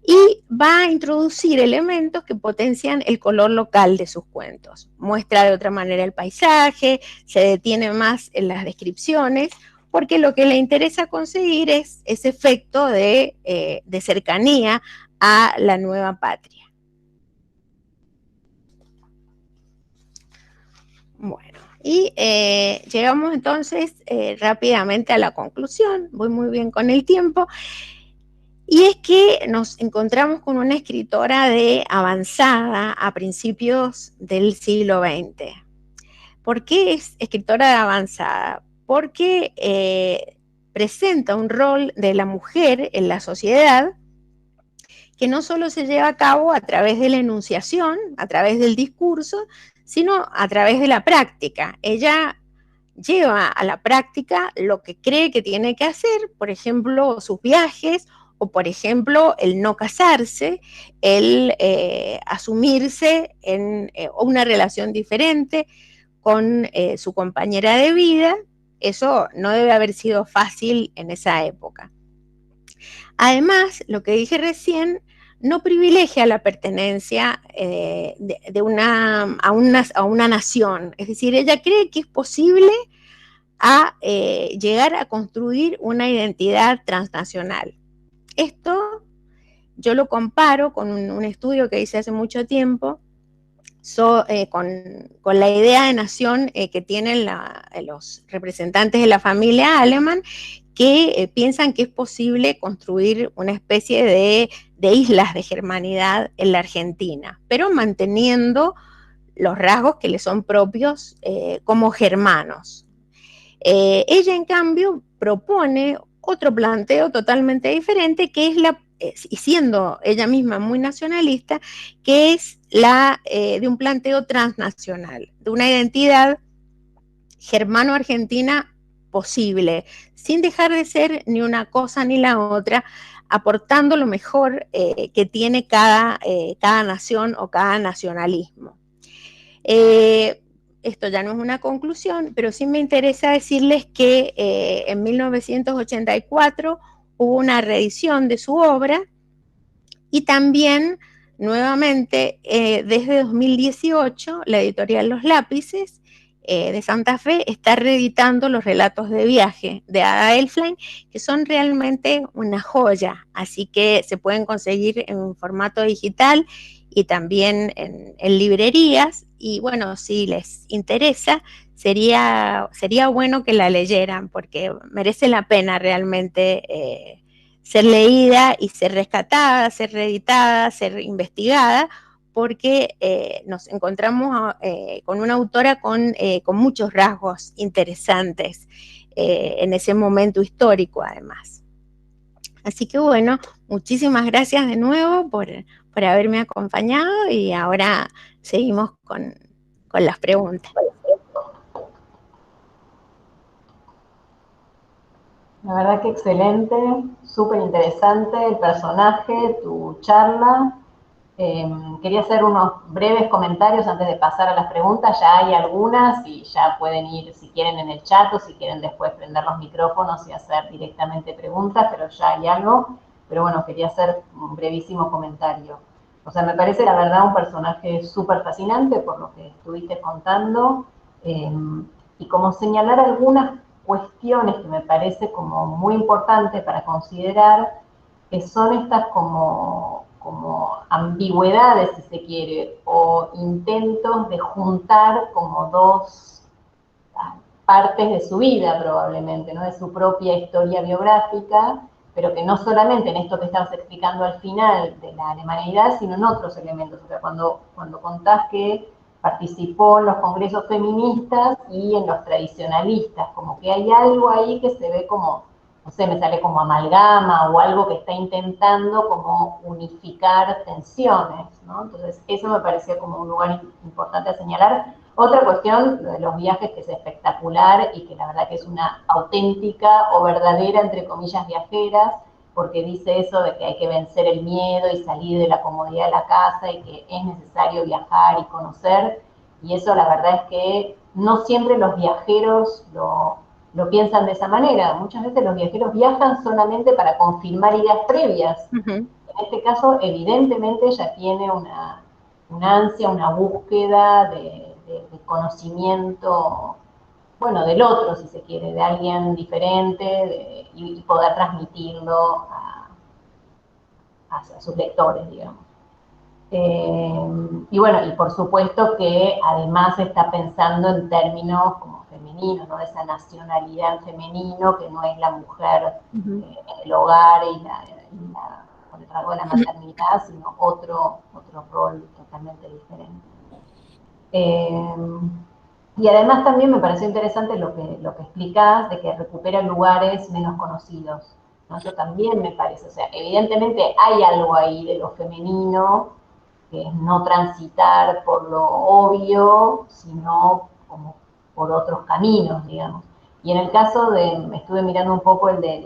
y va a introducir elementos que potencian el color local de sus cuentos. Muestra de otra manera el paisaje, se detiene más en las descripciones, porque lo que le interesa conseguir es ese efecto de cercanía a la nueva patria. Bueno, y llegamos entonces rápidamente a la conclusión, voy muy bien con el tiempo, y es que nos encontramos con una escritora de avanzada a principios del siglo XX. ¿Por qué es escritora de avanzada? Porque presenta un rol de la mujer en la sociedad que no solo se lleva a cabo a través de la enunciación, a través del discurso, sino a través de la práctica. Ella lleva a la práctica lo que cree que tiene que hacer, por ejemplo, sus viajes, o por ejemplo, el no casarse, el asumirse en una relación diferente con su compañera de vida. Eso no debe haber sido fácil en esa época. Además, lo que dije recién, no privilegia la pertenencia a una nación. Es decir, ella cree que es posible llegar a construir una identidad transnacional. Esto yo lo comparo con un estudio que hice hace mucho tiempo, con la idea de nación que tienen los representantes de la familia Alemann, que piensan que es posible construir una especie de islas de germanidad en la Argentina, pero manteniendo los rasgos que le son propios como germanos. Ella, en cambio, propone otro planteo totalmente diferente, que es y siendo ella misma muy nacionalista, que es de un planteo transnacional, de una identidad germano-argentina posible, sin dejar de ser ni una cosa ni la otra, aportando lo mejor que tiene cada nación o cada nacionalismo. Esto ya no es una conclusión, pero sí me interesa decirles que en 1984 hubo una reedición de su obra y también, nuevamente, desde 2018, la editorial Los Lápices de Santa Fe está reeditando los relatos de viaje de Ada Elflein, que son realmente una joya, así que se pueden conseguir en formato digital y también en librerías, y bueno, si les interesa, sería bueno que la leyeran, porque merece la pena realmente ser leída y ser rescatada, ser reeditada, ser investigada, porque nos encontramos con una autora con muchos rasgos interesantes en ese momento histórico, además. Así que bueno, muchísimas gracias de nuevo por haberme acompañado, y ahora seguimos con las preguntas. La verdad que excelente, súper interesante el personaje, tu charla. Quería hacer unos breves comentarios antes de pasar a las preguntas. Ya hay algunas y ya pueden ir, si quieren, en el chat, o si quieren después prender los micrófonos y hacer directamente preguntas, pero ya hay algo. Pero bueno, quería hacer un brevísimo comentario. O sea, me parece la verdad un personaje súper fascinante por lo que estuviste contando, y como señalar algunas cuestiones que me parece como muy importante para considerar, que son estas como ambigüedades, si se quiere, o intentos de juntar como dos partes de su vida probablemente, ¿no? De su propia historia biográfica, pero que no solamente en esto que estabas explicando al final de la alemaneidad, sino en otros elementos. O sea, cuando contás que participó en los congresos feministas y en los tradicionalistas, como que hay algo ahí que se ve como, no sé, me sale como amalgama o algo que está intentando como unificar tensiones, ¿no? Entonces, eso me parecía como un lugar importante a señalar. Otra cuestión, lo de los viajes, que es espectacular y que la verdad que es una auténtica o verdadera, entre comillas, viajeras, porque dice eso de que hay que vencer el miedo y salir de la comodidad de la casa y que es necesario viajar y conocer, y eso la verdad es que no siempre los viajeros lo piensan de esa manera. Muchas veces los viajeros viajan solamente para confirmar ideas previas. En este caso, evidentemente, ella tiene una ansia, una búsqueda de conocimiento, bueno, del otro, si se quiere, de alguien diferente, y poder transmitirlo a sus lectores, digamos. Y bueno, y por supuesto que además está pensando en términos como femeninos, ¿no? Esa nacionalidad en femenino, que no es la mujer en el hogar y con el rasgo de la maternidad, sino otro rol totalmente diferente. Y además también me pareció interesante lo que explicás, de que recupera lugares menos conocidos, ¿no? Eso también me parece, o sea, evidentemente hay algo ahí de lo femenino, que es no transitar por lo obvio, sino como por otros caminos, digamos. Y en el caso me estuve mirando un poco el de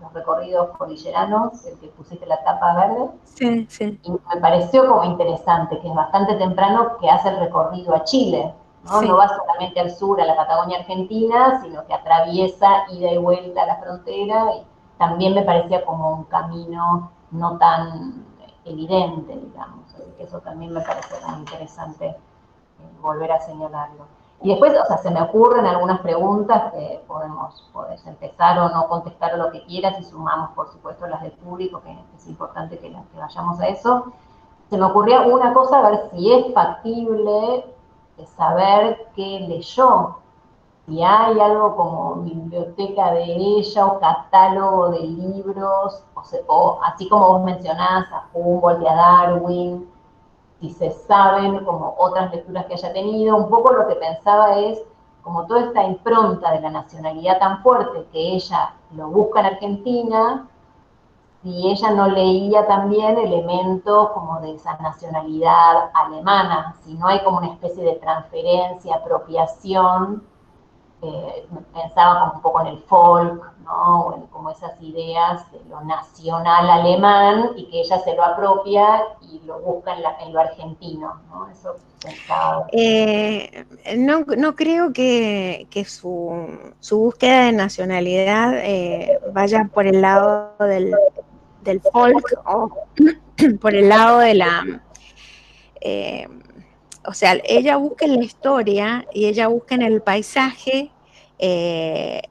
los recorridos cordilleranos, el que pusiste la tapa verde. Sí, sí. Y me pareció como interesante, que es bastante temprano que hace el recorrido a Chile, ¿no? Sí. No va solamente al sur, a la Patagonia Argentina, sino que atraviesa ida y vuelta a la frontera, y también me parecía como un camino no tan evidente, digamos. Así que eso también me pareció muy interesante volver a señalarlo. Y después, o sea, se me ocurren algunas preguntas que podés empezar o no contestar lo que quieras y sumamos, por supuesto, las del público, que es importante que vayamos a eso. Se me ocurría una cosa, a ver si es factible saber qué leyó, si hay algo como biblioteca de ella o catálogo de libros, o así como vos mencionás a Humboldt y a Darwin, si se saben como otras lecturas que haya tenido. Un poco lo que pensaba es como toda esta impronta de la nacionalidad tan fuerte que ella lo busca en Argentina, si ella no leía también elementos como de esa nacionalidad alemana, si no hay como una especie de transferencia, apropiación. Pensaba como un poco en el folk, ¿no? O en como esas ideas de lo nacional alemán y que ella se lo apropia y lo busca en lo argentino, ¿no? Eso pensaba. No creo que su búsqueda de nacionalidad vaya por el lado del folk o por el lado de la... o sea, ella busca en la historia y ella busca en el paisaje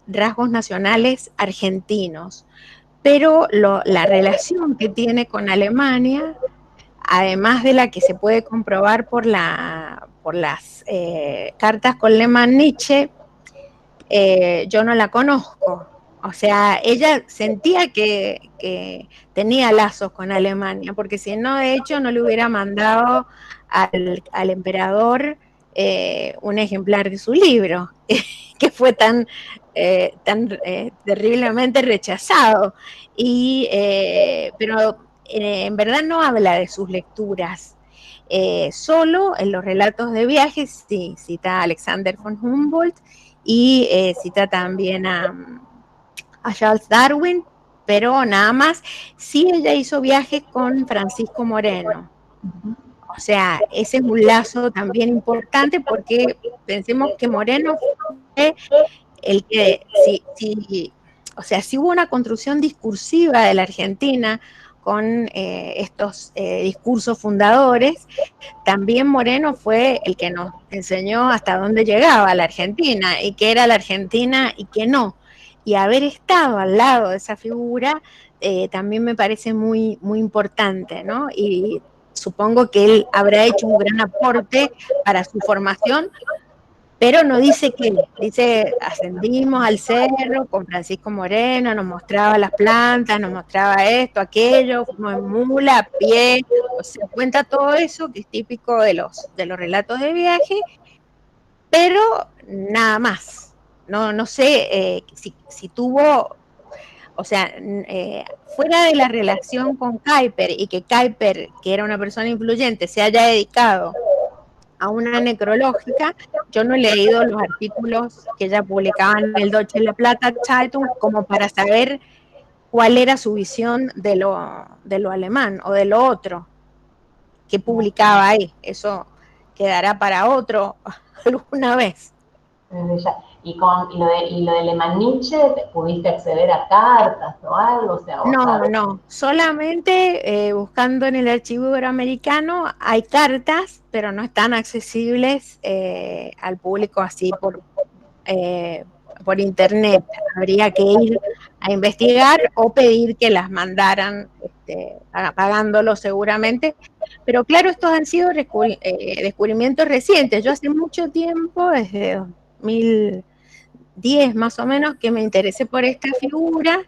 rasgos nacionales argentinos, pero la relación que tiene con Alemania, además de la que se puede comprobar por las cartas con Lehmann-Nietzsche, yo no la conozco. O sea, ella sentía que tenía lazos con Alemania, porque si no, de hecho, no le hubiera mandado al emperador un ejemplar de su libro, que fue tan terriblemente rechazado. Pero en verdad no habla de sus lecturas. Solo en los relatos de viajes sí, cita a Alexander von Humboldt y cita también a Charles Darwin, pero nada más. Sí, ella hizo viajes con Francisco Moreno. O sea, ese es un lazo también importante porque pensemos que Moreno fue el que, o sea, si hubo una construcción discursiva de la Argentina con estos discursos fundadores, también Moreno fue el que nos enseñó hasta dónde llegaba la Argentina y qué era la Argentina y qué no. Y haber estado al lado de esa figura también me parece muy, muy importante, ¿no? Y supongo que él habrá hecho un gran aporte para su formación, pero no dice qué, dice ascendimos al cerro con Francisco Moreno, nos mostraba las plantas, nos mostraba esto, aquello, fuimos en mula, a pie, o sea, cuenta todo eso que es típico de los relatos de viaje, pero nada más. No sé si tuvo, o sea, fuera de la relación con Kuyper y que Kuyper, que era una persona influyente, se haya dedicado a una necrológica, yo no he leído los artículos que ella publicaba en el Deutsche La Plata Zeitung como para saber cuál era su visión de lo alemán o de lo otro que publicaba ahí. Eso quedará para otro alguna vez. Y lo de Lehmann-Nietzsche, ¿pudiste acceder a cartas o algo? O sea, No, solamente buscando en el archivo iberoamericano hay cartas, pero no están accesibles al público así por internet. Habría que ir a investigar o pedir que las mandaran, pagándolo seguramente. Pero claro, estos han sido descubrimientos recientes. Yo hace mucho tiempo, desde 2010 más o menos, que me interesé por esta figura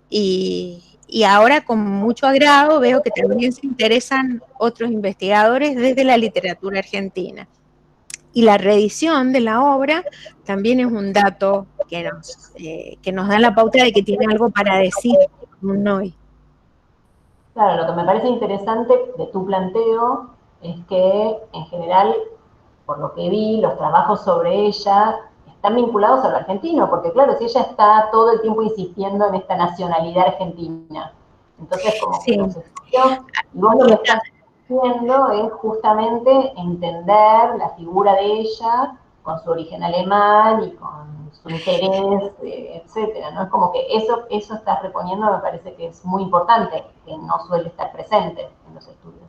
y ahora con mucho agrado veo que también se interesan otros investigadores desde la literatura argentina. Y la reedición de la obra también es un dato que nos da la pauta de que tiene algo para decir hoy. Claro, lo que me parece interesante de tu planteo es que en general, por lo que vi, los trabajos sobre ella están vinculados a lo argentino, porque claro, si ella está todo el tiempo insistiendo en esta nacionalidad argentina, entonces como sí. que los estudios, y vos lo que estás haciendo es justamente entender la figura de ella con su origen alemán y con su interés, etcétera, ¿no? Es como que eso estás reponiendo, me parece que es muy importante, que no suele estar presente en los estudios.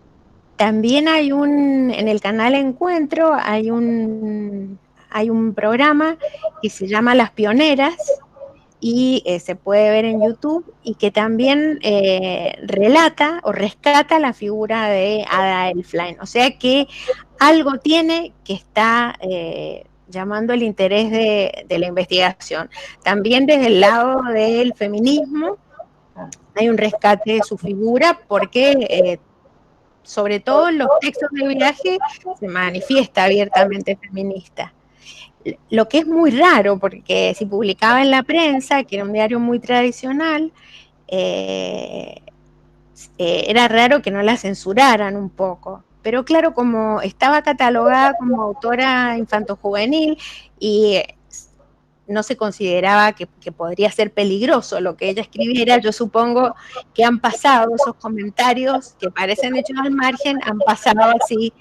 También hay en el canal Encuentro, hay un hay un programa que se llama Las Pioneras y se puede ver en YouTube y que también relata o rescata la figura de Ada Elfline. O sea que algo tiene que está llamando el interés de la investigación. También desde el lado del feminismo hay un rescate de su figura porque sobre todo en los textos de viaje se manifiesta abiertamente feminista. Lo que es muy raro, porque si publicaba en la prensa, que era un diario muy tradicional, era raro que no la censuraran un poco. Pero claro, como estaba catalogada como autora infantojuvenil y no se consideraba que podría ser peligroso lo que ella escribiera, yo supongo que han pasado esos comentarios que parecen hechos al margen, han pasado así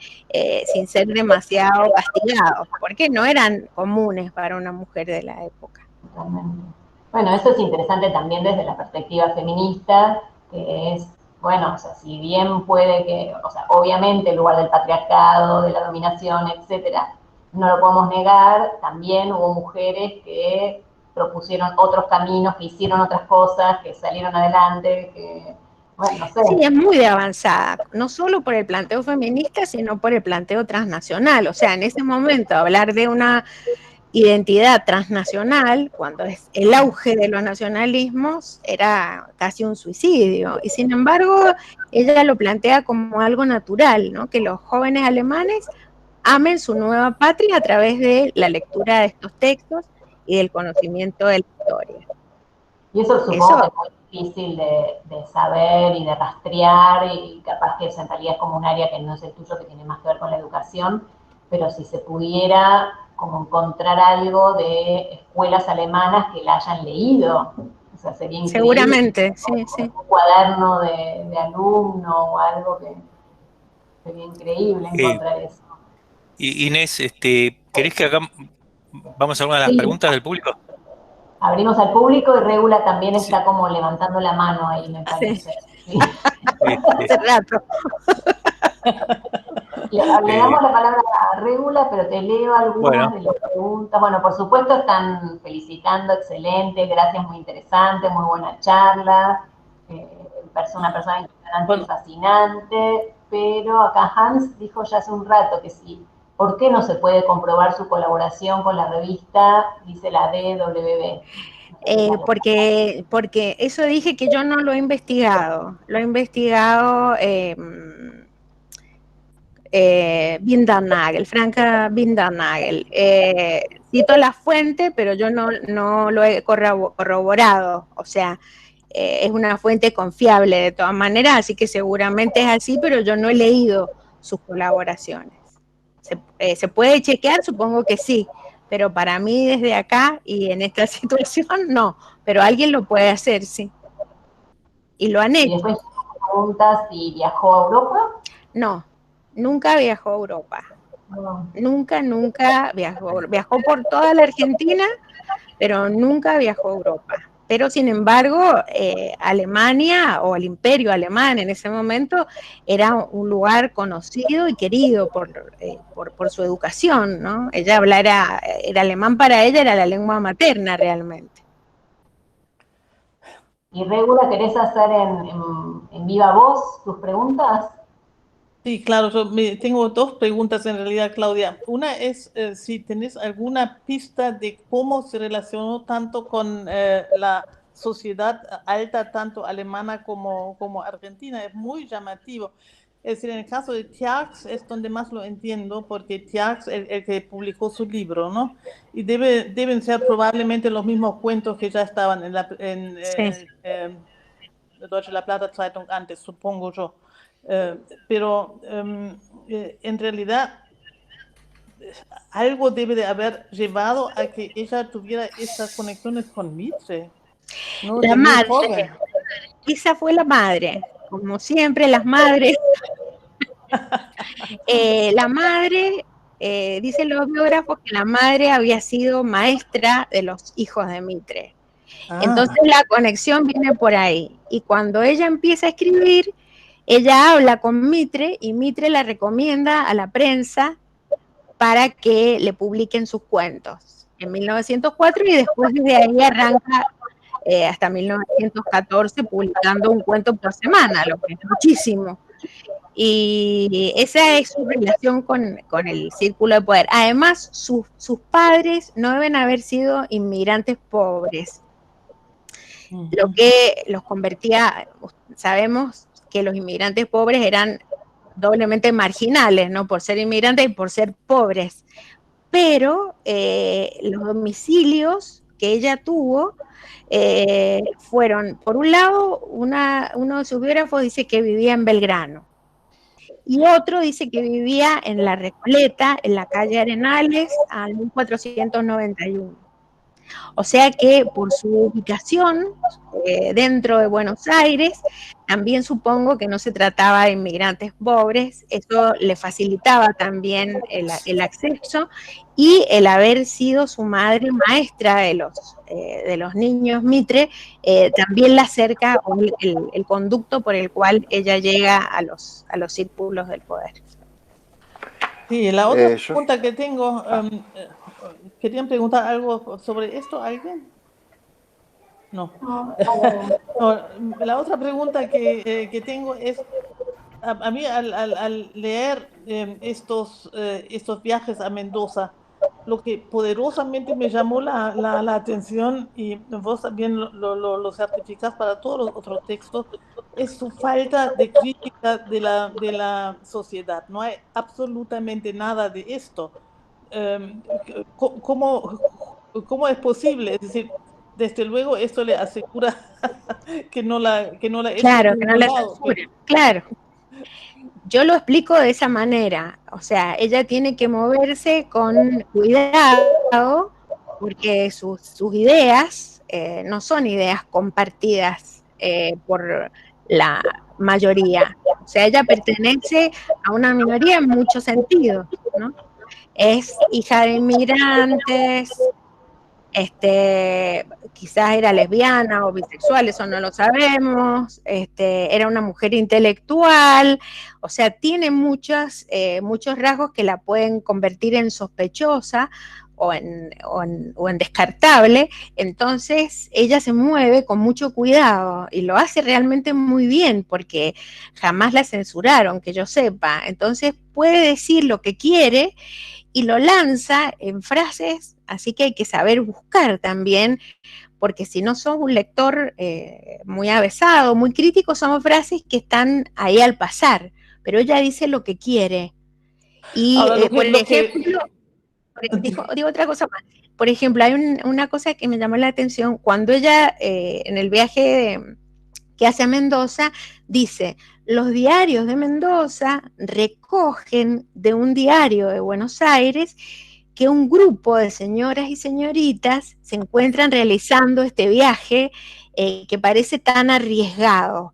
sin ser demasiado castigados, porque no eran comunes para una mujer de la época. Totalmente. Bueno, eso es interesante también desde la perspectiva feminista, que es, bueno, o sea, si bien puede que, o sea, obviamente el lugar del patriarcado, de la dominación, etcétera, no lo podemos negar, también hubo mujeres que propusieron otros caminos, que hicieron otras cosas, que salieron adelante, que, bueno, no sé. Sí, es muy avanzada, no solo por el planteo feminista, sino por el planteo transnacional. O sea, en ese momento hablar de una identidad transnacional, cuando es el auge de los nacionalismos, era casi un suicidio. Y sin embargo, ella lo plantea como algo natural, ¿no? Que los jóvenes alemanes amen su nueva patria a través de la lectura de estos textos y del conocimiento de la historia. Y eso supongo que es muy difícil de saber y de rastrear, y capaz que en realidad es como un área que no es el tuyo, que tiene más que ver con la educación, pero si se pudiera como encontrar algo de escuelas alemanas que la hayan leído, o sea, sería increíble. Seguramente, sí, sí. Un cuaderno de alumno o algo que sería increíble encontrar eso. Inés, ¿querés que vamos a alguna de las preguntas del público? Abrimos al público y Regula también está como levantando la mano ahí, me parece. Sí. Hace rato. Le damos la palabra a Regula, pero te leo algunas de las preguntas. Bueno, por supuesto están felicitando, excelente, gracias, muy interesante, muy buena charla. Una persona impresionante y fascinante, pero acá Hans dijo ya hace un rato que sí. ¿Por qué no se puede comprobar su colaboración con la revista, dice la DWB? Porque eso dije que yo no lo he investigado. Lo he investigado Bindernagel, Franca Bindernagel. Cito la fuente, pero yo no lo he corroborado. O sea, es una fuente confiable de todas maneras, así que seguramente es así, pero yo no he leído sus colaboraciones. ¿Se puede chequear? Supongo que sí, pero para mí desde acá y en esta situación no, pero alguien lo puede hacer, sí. Y lo han hecho. Y después preguntas si viajó a Europa. No, nunca viajó a Europa. No. Nunca viajó. Viajó por toda la Argentina, pero nunca viajó a Europa. Pero sin embargo, Alemania o el Imperio Alemán en ese momento era un lugar conocido y querido por su educación, ¿no? Ella hablara, el alemán para ella era la lengua materna realmente. Y Regula, ¿querés hacer en viva voz tus preguntas? Sí, claro, tengo dos preguntas en realidad, Claudia. Una es si tenés alguna pista de cómo se relacionó tanto con la sociedad alta, tanto alemana como argentina. Es muy llamativo. Es decir, en el caso de Tjax es donde más lo entiendo, porque Tjax es el que publicó su libro, ¿no? Y deben ser probablemente los mismos cuentos que ya estaban en la Deutsche La Plata Zeitung antes, supongo yo. Pero en realidad algo debe de haber llevado a que ella tuviera estas conexiones con Mitre, ¿no? La madre, esa fue la madre, como siempre las madres. La madre, dicen los biógrafos que la madre había sido maestra de los hijos de Mitre. Entonces la conexión viene por ahí. Y cuando ella empieza a escribir, ella habla con Mitre y Mitre la recomienda a la prensa para que le publiquen sus cuentos en 1904 y después desde ahí arranca hasta 1914 publicando un cuento por semana, lo que es muchísimo. Y esa es su relación con el círculo de poder. Además, sus padres no deben haber sido inmigrantes pobres, lo que los convertía, sabemos que los inmigrantes pobres eran doblemente marginales, ¿no? Por ser inmigrantes y por ser pobres. Pero los domicilios que ella tuvo fueron, por un lado, uno de sus biógrafos dice que vivía en Belgrano, y otro dice que vivía en La Recoleta, en la calle Arenales, al 1491. O sea que por su ubicación dentro de Buenos Aires, también supongo que no se trataba de inmigrantes pobres, eso le facilitaba también el acceso, y el haber sido su madre maestra de los niños Mitre, también la acerca el conducto por el cual ella llega a los círculos del poder. Sí, la otra pregunta que tengo, ¿querían preguntar algo sobre esto alguien? No. No, la otra pregunta que tengo es, a mí al leer estos viajes a Mendoza, lo que poderosamente me llamó la atención, y vos también lo certificás para todos los otros textos, es su falta de crítica de la sociedad. No hay absolutamente nada de esto. ¿Cómo es posible? Es decir, desde luego esto le asegura que no la claro, que no la censura, claro. Yo lo explico de esa manera, o sea, ella tiene que moverse con cuidado porque sus ideas no son ideas compartidas por la mayoría, o sea, ella pertenece a una minoría en muchos sentidos, ¿no? Es hija de inmigrantes, quizás era lesbiana o bisexual, eso no lo sabemos, era una mujer intelectual, o sea, tiene muchos rasgos que la pueden convertir en sospechosa o en descartable. Entonces ella se mueve con mucho cuidado y lo hace realmente muy bien porque jamás la censuraron, que yo sepa. Entonces puede decir lo que quiere y lo lanza en frases, así que hay que saber buscar también, porque si no sos un lector muy avesado, muy crítico, son frases que están ahí al pasar, pero ella dice lo que quiere. Y, por ejemplo, digo otra cosa más. Por ejemplo, hay una cosa que me llamó la atención, cuando ella en el viaje que hace a Mendoza, dice, los diarios de Mendoza recogen de un diario de Buenos Aires que un grupo de señoras y señoritas se encuentran realizando este viaje que parece tan arriesgado.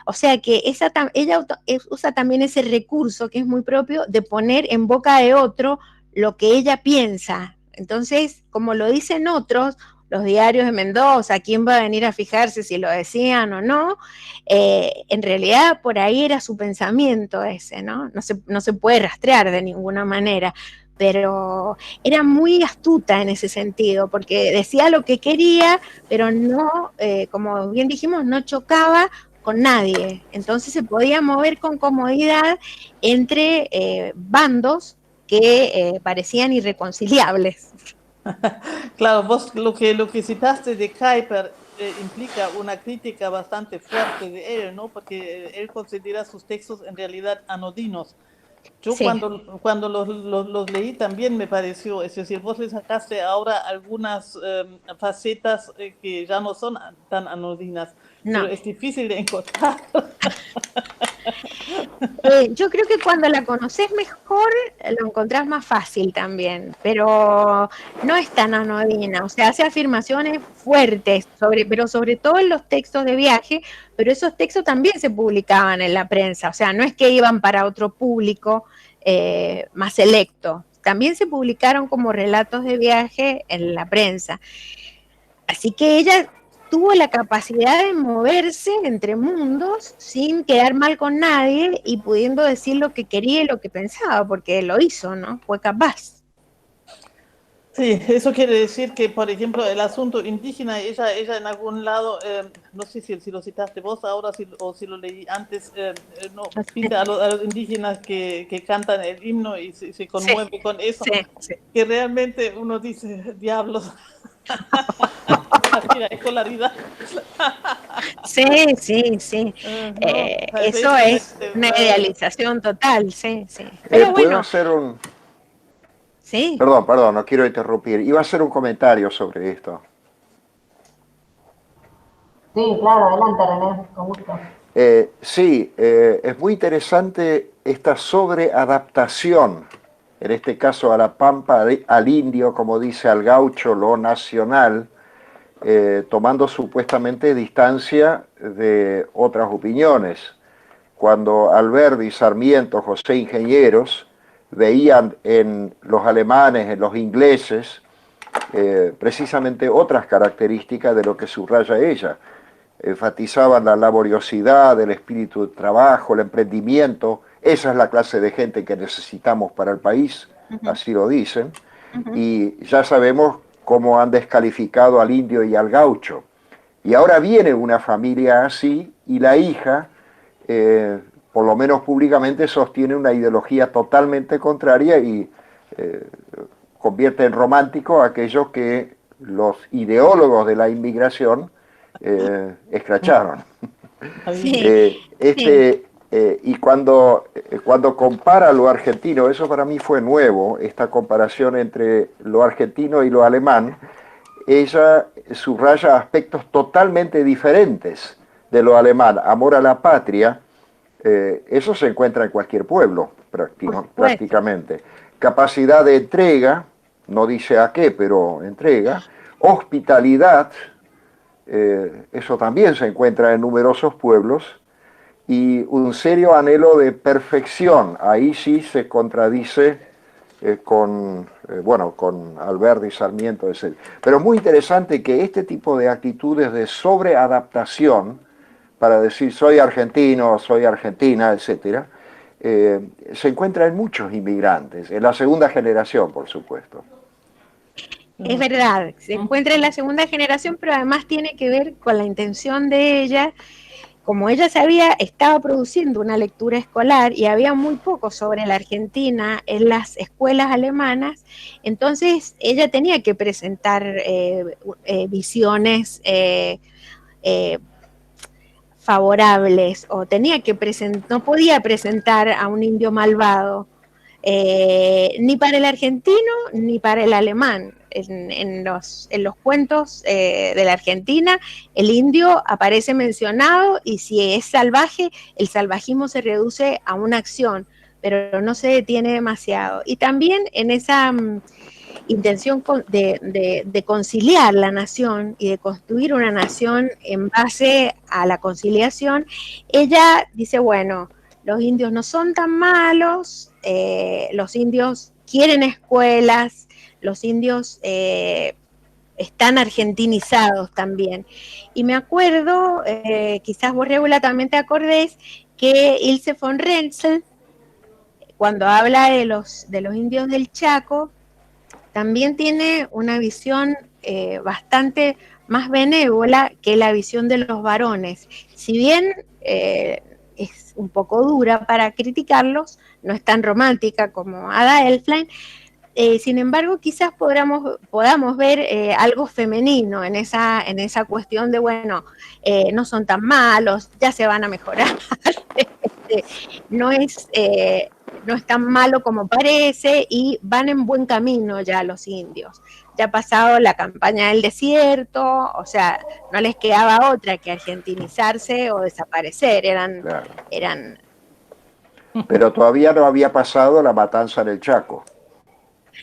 O sea que ella usa también ese recurso que es muy propio de poner en boca de otro lo que ella piensa. Entonces, como lo dicen otros, los diarios de Mendoza, quién va a venir a fijarse si lo decían o no, en realidad por ahí era su pensamiento ese, ¿no? No se puede rastrear de ninguna manera, pero era muy astuta en ese sentido, porque decía lo que quería, pero no, como bien dijimos, no chocaba con nadie, entonces se podía mover con comodidad entre bandos que parecían irreconciliables. Claro, vos lo que citaste de Kuyper implica una crítica bastante fuerte de él, ¿no? Porque él considera sus textos en realidad anodinos. Yo sí. cuando los leí también me pareció, es decir, vos le sacaste ahora algunas facetas que ya no son tan anodinas, no. Pero es difícil de encontrar. Yo creo que cuando la conoces mejor, lo encontrás más fácil también, pero no es tan anodina, o sea, hace afirmaciones fuertes, pero sobre todo en los textos de viaje, pero esos textos también se publicaban en la prensa, o sea, no es que iban para otro público más selecto, también se publicaron como relatos de viaje en la prensa. Así que ella tuvo la capacidad de moverse entre mundos sin quedar mal con nadie y pudiendo decir lo que quería y lo que pensaba, porque lo hizo, ¿no? Fue capaz. Sí, eso quiere decir que, por ejemplo, el asunto indígena, ella en algún lado, no sé si lo citaste vos ahora o si lo leí antes, no, pinta a los indígenas que cantan el himno y se conmueve Sí, con eso, sí. que realmente uno dice, diablos, así la escolaridad. Sí. No, Eso es una idealización total, sí. Pero ¿Puedo bueno, hacer un...? sí. Perdón, no quiero interrumpir. Iba a hacer un comentario sobre esto. Sí, claro, adelante René, con gusto. Sí, es muy interesante esta sobreadaptación, en este caso a la pampa, al indio, como dice, al gaucho, lo nacional, tomando supuestamente distancia de otras opiniones. Cuando Alberdi, Sarmiento, José Ingenieros veían en los alemanes, en los ingleses, precisamente otras características de lo que subraya ella. Enfatizaban la laboriosidad, el espíritu de trabajo, el emprendimiento. Esa es la clase de gente que necesitamos para el país, así lo dicen. Y ya sabemos cómo han descalificado al indio y al gaucho. Y ahora viene una familia así y la hija, por lo menos públicamente, sostiene una ideología totalmente contraria y convierte en romántico a aquellos que los ideólogos de la inmigración escracharon. Sí. Y cuando compara lo argentino, eso para mí fue nuevo, esta comparación entre lo argentino y lo alemán, ella subraya aspectos totalmente diferentes de lo alemán. Amor a la patria, eso se encuentra en cualquier pueblo, prácticamente. Capacidad de entrega, no dice a qué, pero entrega. Hospitalidad, eso también se encuentra en numerosos pueblos. Y un serio anhelo de perfección, ahí sí se contradice con Alberdi, Sarmiento, etc. Pero es muy interesante que este tipo de actitudes de sobreadaptación, para decir soy argentino, soy argentina, etc., se encuentra en muchos inmigrantes, en la segunda generación, por supuesto. Es verdad, se encuentra en la segunda generación, pero además tiene que ver con la intención de ella. Como ella estaba produciendo una lectura escolar y había muy poco sobre la Argentina en las escuelas alemanas, entonces ella tenía que presentar visiones favorables, o no podía presentar a un indio malvado, ni para el argentino ni para el alemán. En los cuentos de la Argentina, el indio aparece mencionado y si es salvaje, el salvajismo se reduce a una acción, pero no se detiene demasiado. Y también en esa intención de conciliar la nación y de construir una nación en base a la conciliación, ella dice, bueno, los indios no son tan malos, los indios quieren escuelas, los indios están argentinizados también. Y me acuerdo, quizás vos, Regula, también te acordés, que Ilse von Renzel, cuando habla de los indios del Chaco, también tiene una visión bastante más benévola que la visión de los varones. Si bien es un poco dura para criticarlos, no es tan romántica como Ada Elfline, sin embargo, quizás podamos ver algo femenino en esa cuestión de, bueno, no son tan malos, ya se van a mejorar, no es tan malo como parece y van en buen camino ya los indios. Ya ha pasado la campaña del desierto, o sea, no les quedaba otra que argentinizarse o desaparecer, eran... Pero todavía no había pasado la matanza en el Chaco.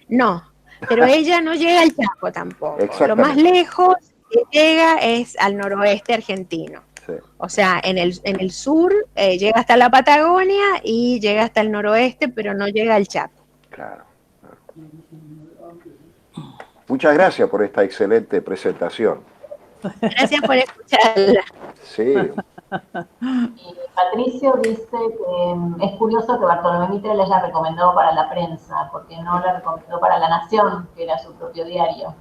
No, pero ella no llega al Chaco tampoco. Lo más lejos que llega es al noroeste argentino. Sí. O sea, en el sur llega hasta la Patagonia y llega hasta el noroeste, pero no llega al Chaco. Claro. Muchas gracias por esta excelente presentación. Gracias por escucharla. Sí, Y Patricio dice que es curioso que Bartolomé Mitre le haya recomendado para la prensa, porque no le recomendó para La Nación, que era su propio diario.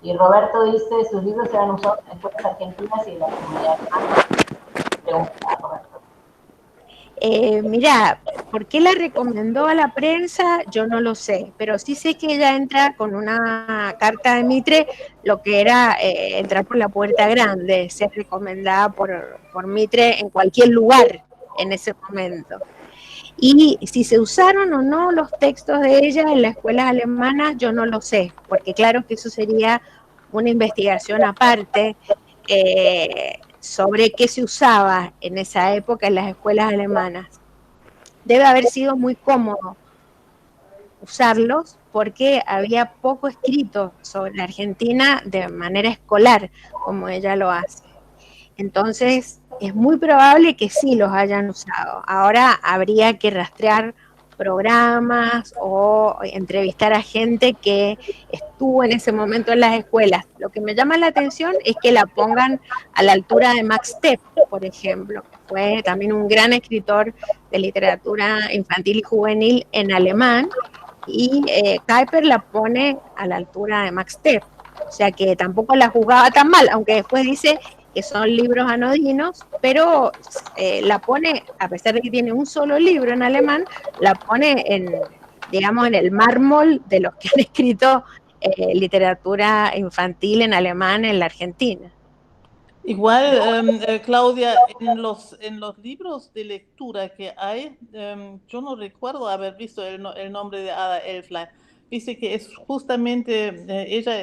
Y Roberto dice, sus libros eran usados en escuelas argentinas y de la comunidad. Pregunta Roberto. Mira, ¿por qué la recomendó a la prensa? Yo no lo sé, pero sí sé que ella entra con una carta de Mitre, lo que era entrar por la puerta grande, ser recomendada por Mitre en cualquier lugar en ese momento. Y si se usaron o no los textos de ella en las escuelas alemanas, yo no lo sé, porque claro que eso sería una investigación aparte sobre qué se usaba en esa época en las escuelas alemanas. Debe haber sido muy cómodo usarlos porque había poco escrito sobre la Argentina de manera escolar, como ella lo hace. Entonces, es muy probable que sí los hayan usado. Ahora habría que rastrear programas o entrevistar a gente que estuvo en ese momento en las escuelas. Lo que me llama la atención es que la pongan a la altura de Max Tepp, por ejemplo, que fue también un gran escritor de literatura infantil y juvenil en alemán, y Kuyper la pone a la altura de Max Tepp. O sea que tampoco la juzgaba tan mal, aunque después dice que son libros anodinos, pero la pone, a pesar de que tiene un solo libro en alemán, la pone en, digamos, en el mármol de los que han escrito literatura infantil en alemán en la Argentina. Igual, Claudia, en los libros de lectura que hay, yo no recuerdo haber visto el nombre de Ada Elflein. Dice que es justamente ella,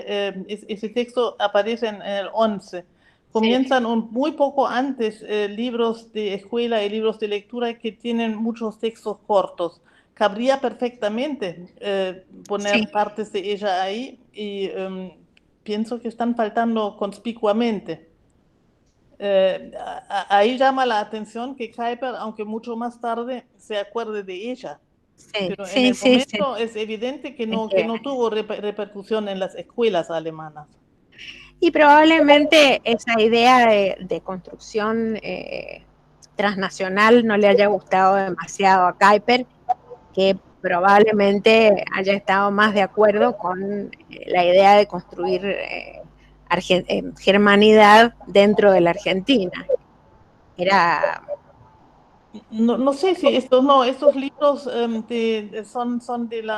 ese texto aparece en el 11. Comienzan muy poco antes libros de escuela y libros de lectura que tienen muchos textos cortos. Cabría perfectamente poner partes de ella ahí y pienso que están faltando conspicuamente. Ahí llama la atención que Kuyper, aunque mucho más tarde, se acuerde de ella. Pero en el momento es evidente que no tuvo repercusión en las escuelas alemanas. Y probablemente esa idea de construcción transnacional no le haya gustado demasiado a Kuyper, que probablemente haya estado más de acuerdo con la idea de construir germanidad dentro de la Argentina. Era... No sé si estos libros son de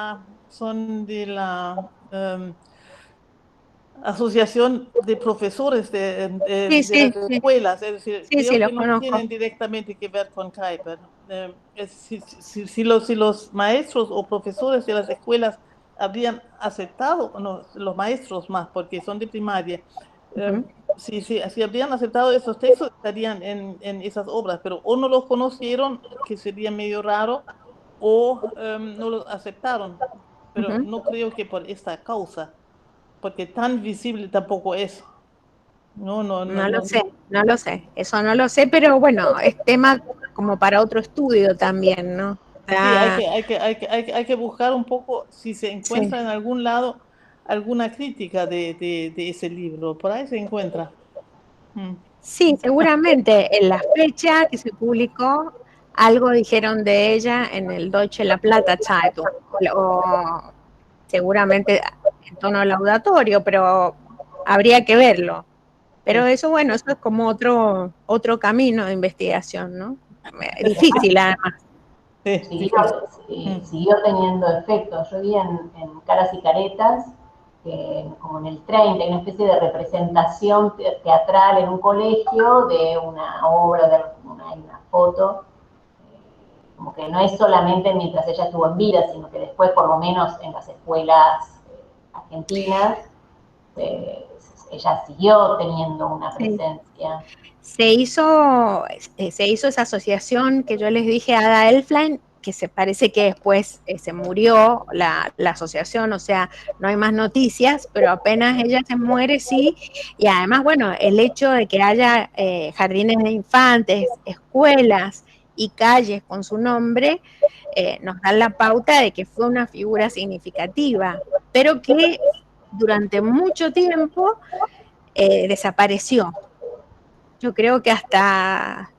la Asociación de Profesores de las escuelas, es decir, creo que no tienen directamente que ver con Kuyper. Si los maestros o profesores de las escuelas habrían aceptado, no, los maestros más, porque son de primaria, si habrían aceptado esos textos, estarían en esas obras, pero o no los conocieron, que sería medio raro, o no los aceptaron, pero no creo que por esta causa, porque tan visible tampoco es. No lo sé, eso no lo sé, pero bueno, es tema como para otro estudio también, ¿no? Sí, hay que buscar un poco si se encuentra en algún lado alguna crítica de ese libro, por ahí se encuentra. Sí, seguramente en la fecha que se publicó, algo dijeron de ella en el Deutsche La Plata Zeitung, o seguramente en tono laudatorio, pero habría que verlo. Pero eso, bueno, eso es como otro camino de investigación, ¿no? Difícil, además. Siguió teniendo efecto. Yo vi en Caras y Caretas, como en el 30, hay una especie de representación teatral en un colegio de una obra, de una foto, como que no es solamente mientras ella estuvo en vida, sino que después, por lo menos en las escuelas argentinas, ella siguió teniendo una presencia. Se hizo esa asociación que yo les dije, Ada Elflein, que se parece que después se murió la asociación, o sea, no hay más noticias, pero apenas ella se muere, sí, y además, bueno, el hecho de que haya jardines de infantes, escuelas y calles con su nombre, nos dan la pauta de que fue una figura significativa, pero que durante mucho tiempo desapareció. Yo creo que hasta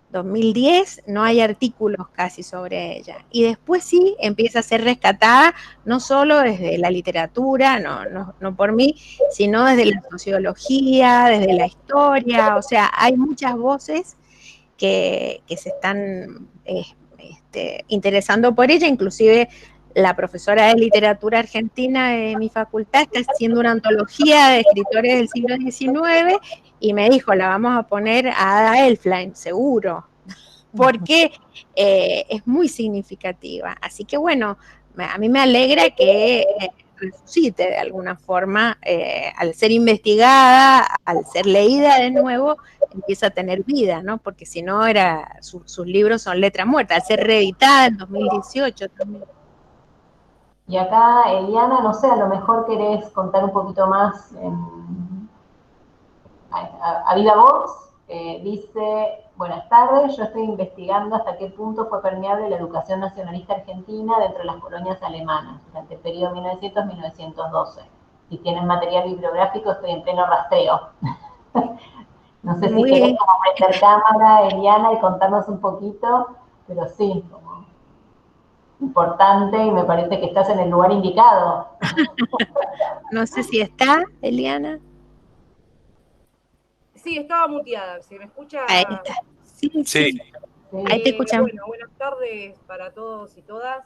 2010 no hay artículos casi sobre ella. Y después sí empieza a ser rescatada, no solo desde la literatura, no por mí, sino desde la sociología, desde la historia. O sea, hay muchas voces que se están interesando por ella, inclusive la profesora de literatura argentina de mi facultad está haciendo una antología de escritores del siglo XIX y me dijo, la vamos a poner a Ada Elfline, seguro, porque es muy significativa. Así que bueno, a mí me alegra que resucite de alguna forma, al ser investigada, al ser leída de nuevo, empieza a tener vida, ¿no? Porque si no, sus libros son letra muerta, al ser reeditada en 2018 también. Y acá, Eliana, no sé, a lo mejor querés contar un poquito más a viva voz. Dice, buenas tardes, yo estoy investigando hasta qué punto fue permeable la educación nacionalista argentina dentro de las colonias alemanas durante el periodo 1900-1912. Si tienen material bibliográfico, estoy en pleno rastreo. No sé si querés como prender cámara, Eliana, y contarnos un poquito, pero sí, como importante, y me parece que estás en el lugar indicado. No sé si está, Eliana. Sí, estaba muteada. ¿Se me escucha? Ahí está. Sí. Ahí te escuchamos. Bueno, buenas tardes para todos y todas.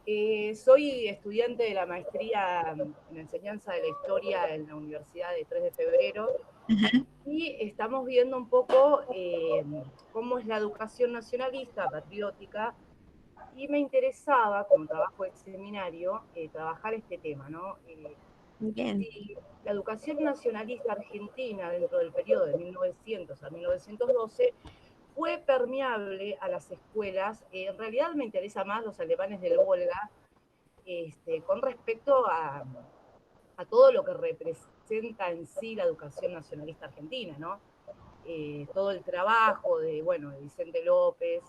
Soy estudiante de la maestría en enseñanza de la historia en la Universidad de 3 de Febrero. Y estamos viendo un poco cómo es la educación nacionalista, patriótica, y me interesaba, como trabajo de seminario, trabajar este tema, ¿no? Bien. Si la educación nacionalista argentina dentro del periodo de 1900 a 1912 fue permeable a las escuelas, en realidad me interesa más los alemanes del Volga, con respecto a todo lo que representa en sí la educación nacionalista argentina, ¿no? Todo el trabajo de Vicente López,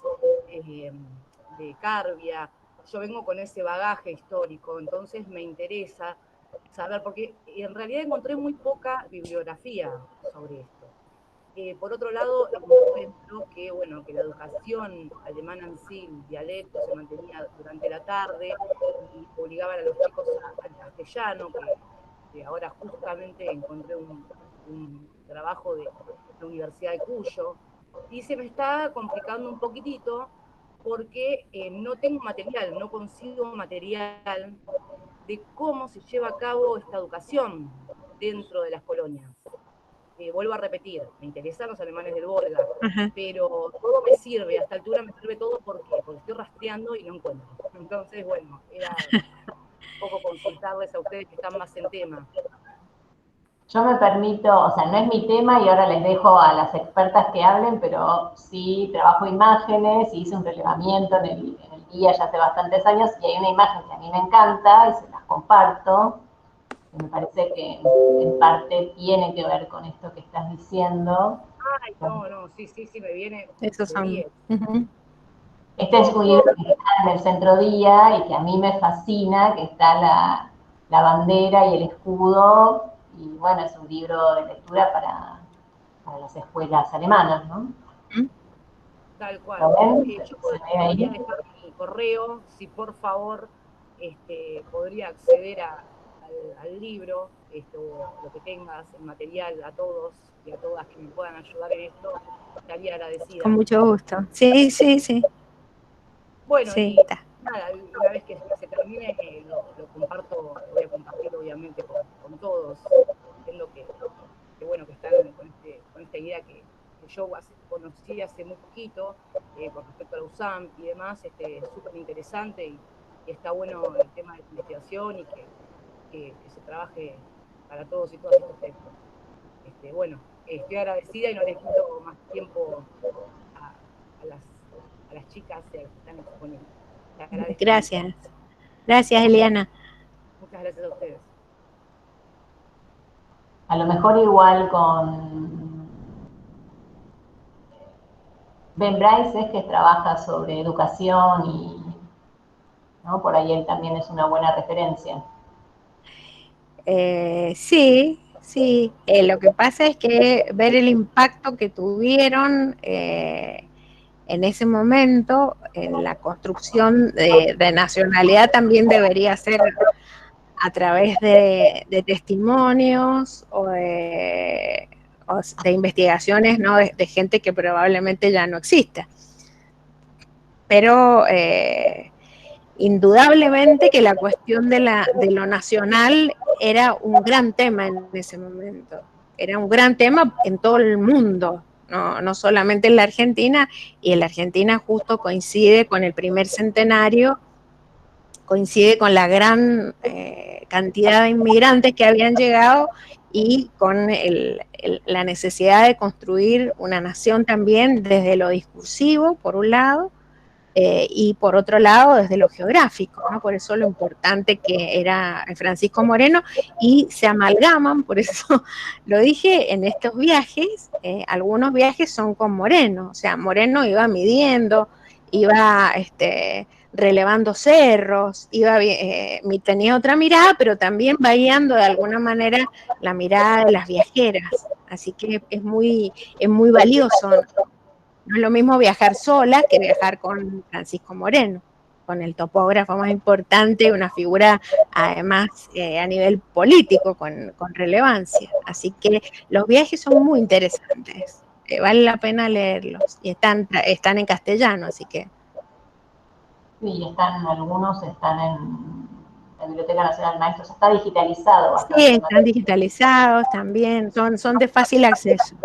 de Carbia. Yo vengo con ese bagaje histórico, entonces me interesa saber, porque en realidad encontré muy poca bibliografía sobre esto. Por otro lado, encuentro que la educación alemana en sí, el dialecto se mantenía durante la tarde y obligaban a los chicos al castellano, que ahora justamente encontré un trabajo de la Universidad de Cuyo, y se me está complicando un poquitito porque no tengo material, no consigo material de cómo se lleva a cabo esta educación dentro de las colonias. Vuelvo a repetir, me interesan los alemanes del Volga, pero todo me sirve, a esta altura me sirve todo porque estoy rastreando y no encuentro. Entonces, era un poco consultarles a ustedes que están más en tema. Yo me permito, o sea, no es mi tema y ahora les dejo a las expertas que hablen, pero sí trabajo imágenes y hice un relevamiento en el guía ya hace bastantes años y hay una imagen que a mí me encanta y se las comparto. Me parece que en parte tiene que ver con esto que estás diciendo. Ay, no, sí, me viene. Esos son. Este es un libro que está en el Centro Día y que a mí me fascina, que está la bandera y el escudo, y bueno, es un libro de lectura para las escuelas alemanas, ¿no? Tal cual. Yo podría dejar mi correo, si por favor podría acceder al libro, o lo que tengas, el material, a todos y a todas que me puedan ayudar en esto, estaría agradecida. Con mucho gusto. Sí. Bueno, sí, y nada, una vez que se termine, lo comparto, lo voy a compartir obviamente con todos. Entiendo que están con esta idea que yo conocí hace muy poquito, con respecto a la USAM y demás, súper interesante y está bueno el tema de la investigación y que se trabaje para todos y todas estos textos. Estoy agradecida y no les quito más tiempo a las chicas que están exponiendo. Gracias, Eliana. Muchas gracias a ustedes. A lo mejor igual con Ben Bryce es que trabaja sobre educación y, ¿no? Por ahí él también es una buena referencia. Sí, lo que pasa es que ver el impacto que tuvieron en ese momento en la construcción de nacionalidad también debería ser a través de testimonios o de investigaciones, ¿no? de gente que probablemente ya no exista. Pero indudablemente que la cuestión de lo nacional era un gran tema en ese momento. Era un gran tema en todo el mundo, no solamente en la Argentina, y en la Argentina justo coincide con el primer centenario, coincide con la gran cantidad de inmigrantes que habían llegado y con la necesidad de construir una nación también desde lo discursivo, por un lado, y por otro lado desde lo geográfico, ¿no? Por eso lo importante que era Francisco Moreno, y se amalgaman, por eso lo dije, en estos viajes, algunos viajes son con Moreno, o sea, Moreno iba midiendo, iba relevando cerros, tenía otra mirada, pero también va guiando de alguna manera la mirada de las viajeras, así que es muy valioso. No es lo mismo viajar sola que viajar con Francisco Moreno, con el topógrafo más importante, una figura además a nivel político con relevancia. Así que los viajes son muy interesantes, vale la pena leerlos y están en castellano, así que. Sí, algunos están en la Biblioteca Nacional Maestros, está digitalizado bastante. Sí, están digitalizados también, son de fácil acceso.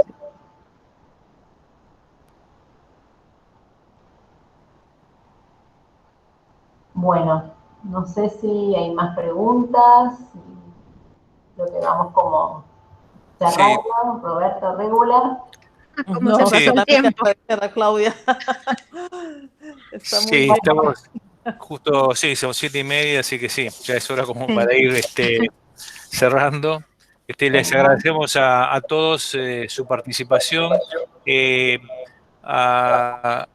Bueno, no sé si hay más preguntas. Creo que vamos como cerrando. Sí. Roberto, Regular. ¿Cómo se pasó el tiempo? Claudia. Está muy estamos justo, sí, son 7:30, así que sí, ya es hora como para ir cerrando. Les agradecemos a todos su participación. A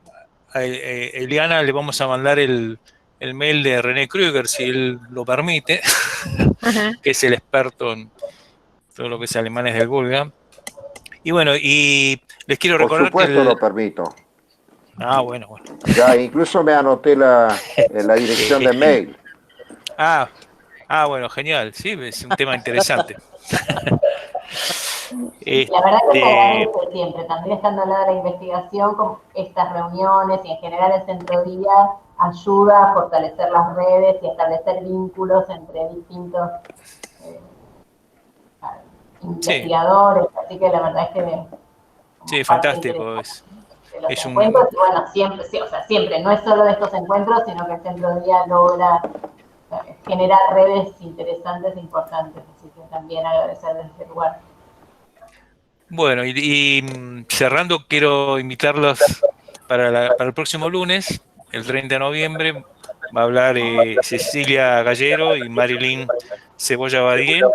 Eliana le vamos a mandar el mail de René Krüger, si él lo permite, que es el experto en todo lo que es alemanes del Volga. Y bueno, y les quiero recordar que... Por supuesto lo permito. Ah, bueno. Ya incluso me anoté la dirección de mail. Bueno, genial. Sí, es un tema interesante. La verdad que se agradece siempre, también estando al lado de la investigación, con estas reuniones y en general el Centro Día ayuda a fortalecer las redes y establecer vínculos entre distintos investigadores, así que la verdad es que... Sí, fantástico. Es encuentros, y bueno, siempre, sí, o sea, siempre, no es solo de estos encuentros, sino que el Centro Día logra generar redes interesantes e importantes, así que también agradecer desde este lugar. Bueno, y cerrando, quiero invitarlos para el próximo lunes, el 30 de noviembre, va a hablar Cecilia Gallero y Marilyn Cebolla Badier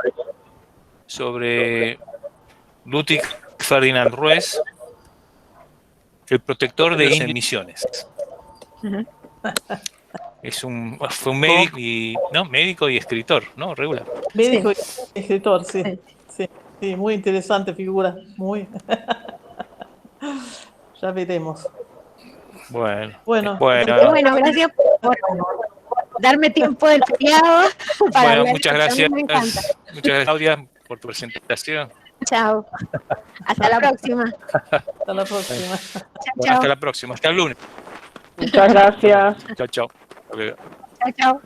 sobre Ludwig Ferdinand Ruess, el protector de indios en Misiones. Fue un médico y escritor, ¿no? Regular. Médico y escritor, sí. Sí, muy interesante figura, muy. Ya veremos. Bueno, gracias por darme tiempo del feriado. Bueno, muchas gracias. Muchas gracias, Claudia, por tu presentación. Chao. Hasta la próxima. Hasta la próxima. Chao. Hasta la próxima. Hasta el lunes. Muchas gracias. Chao. Chao.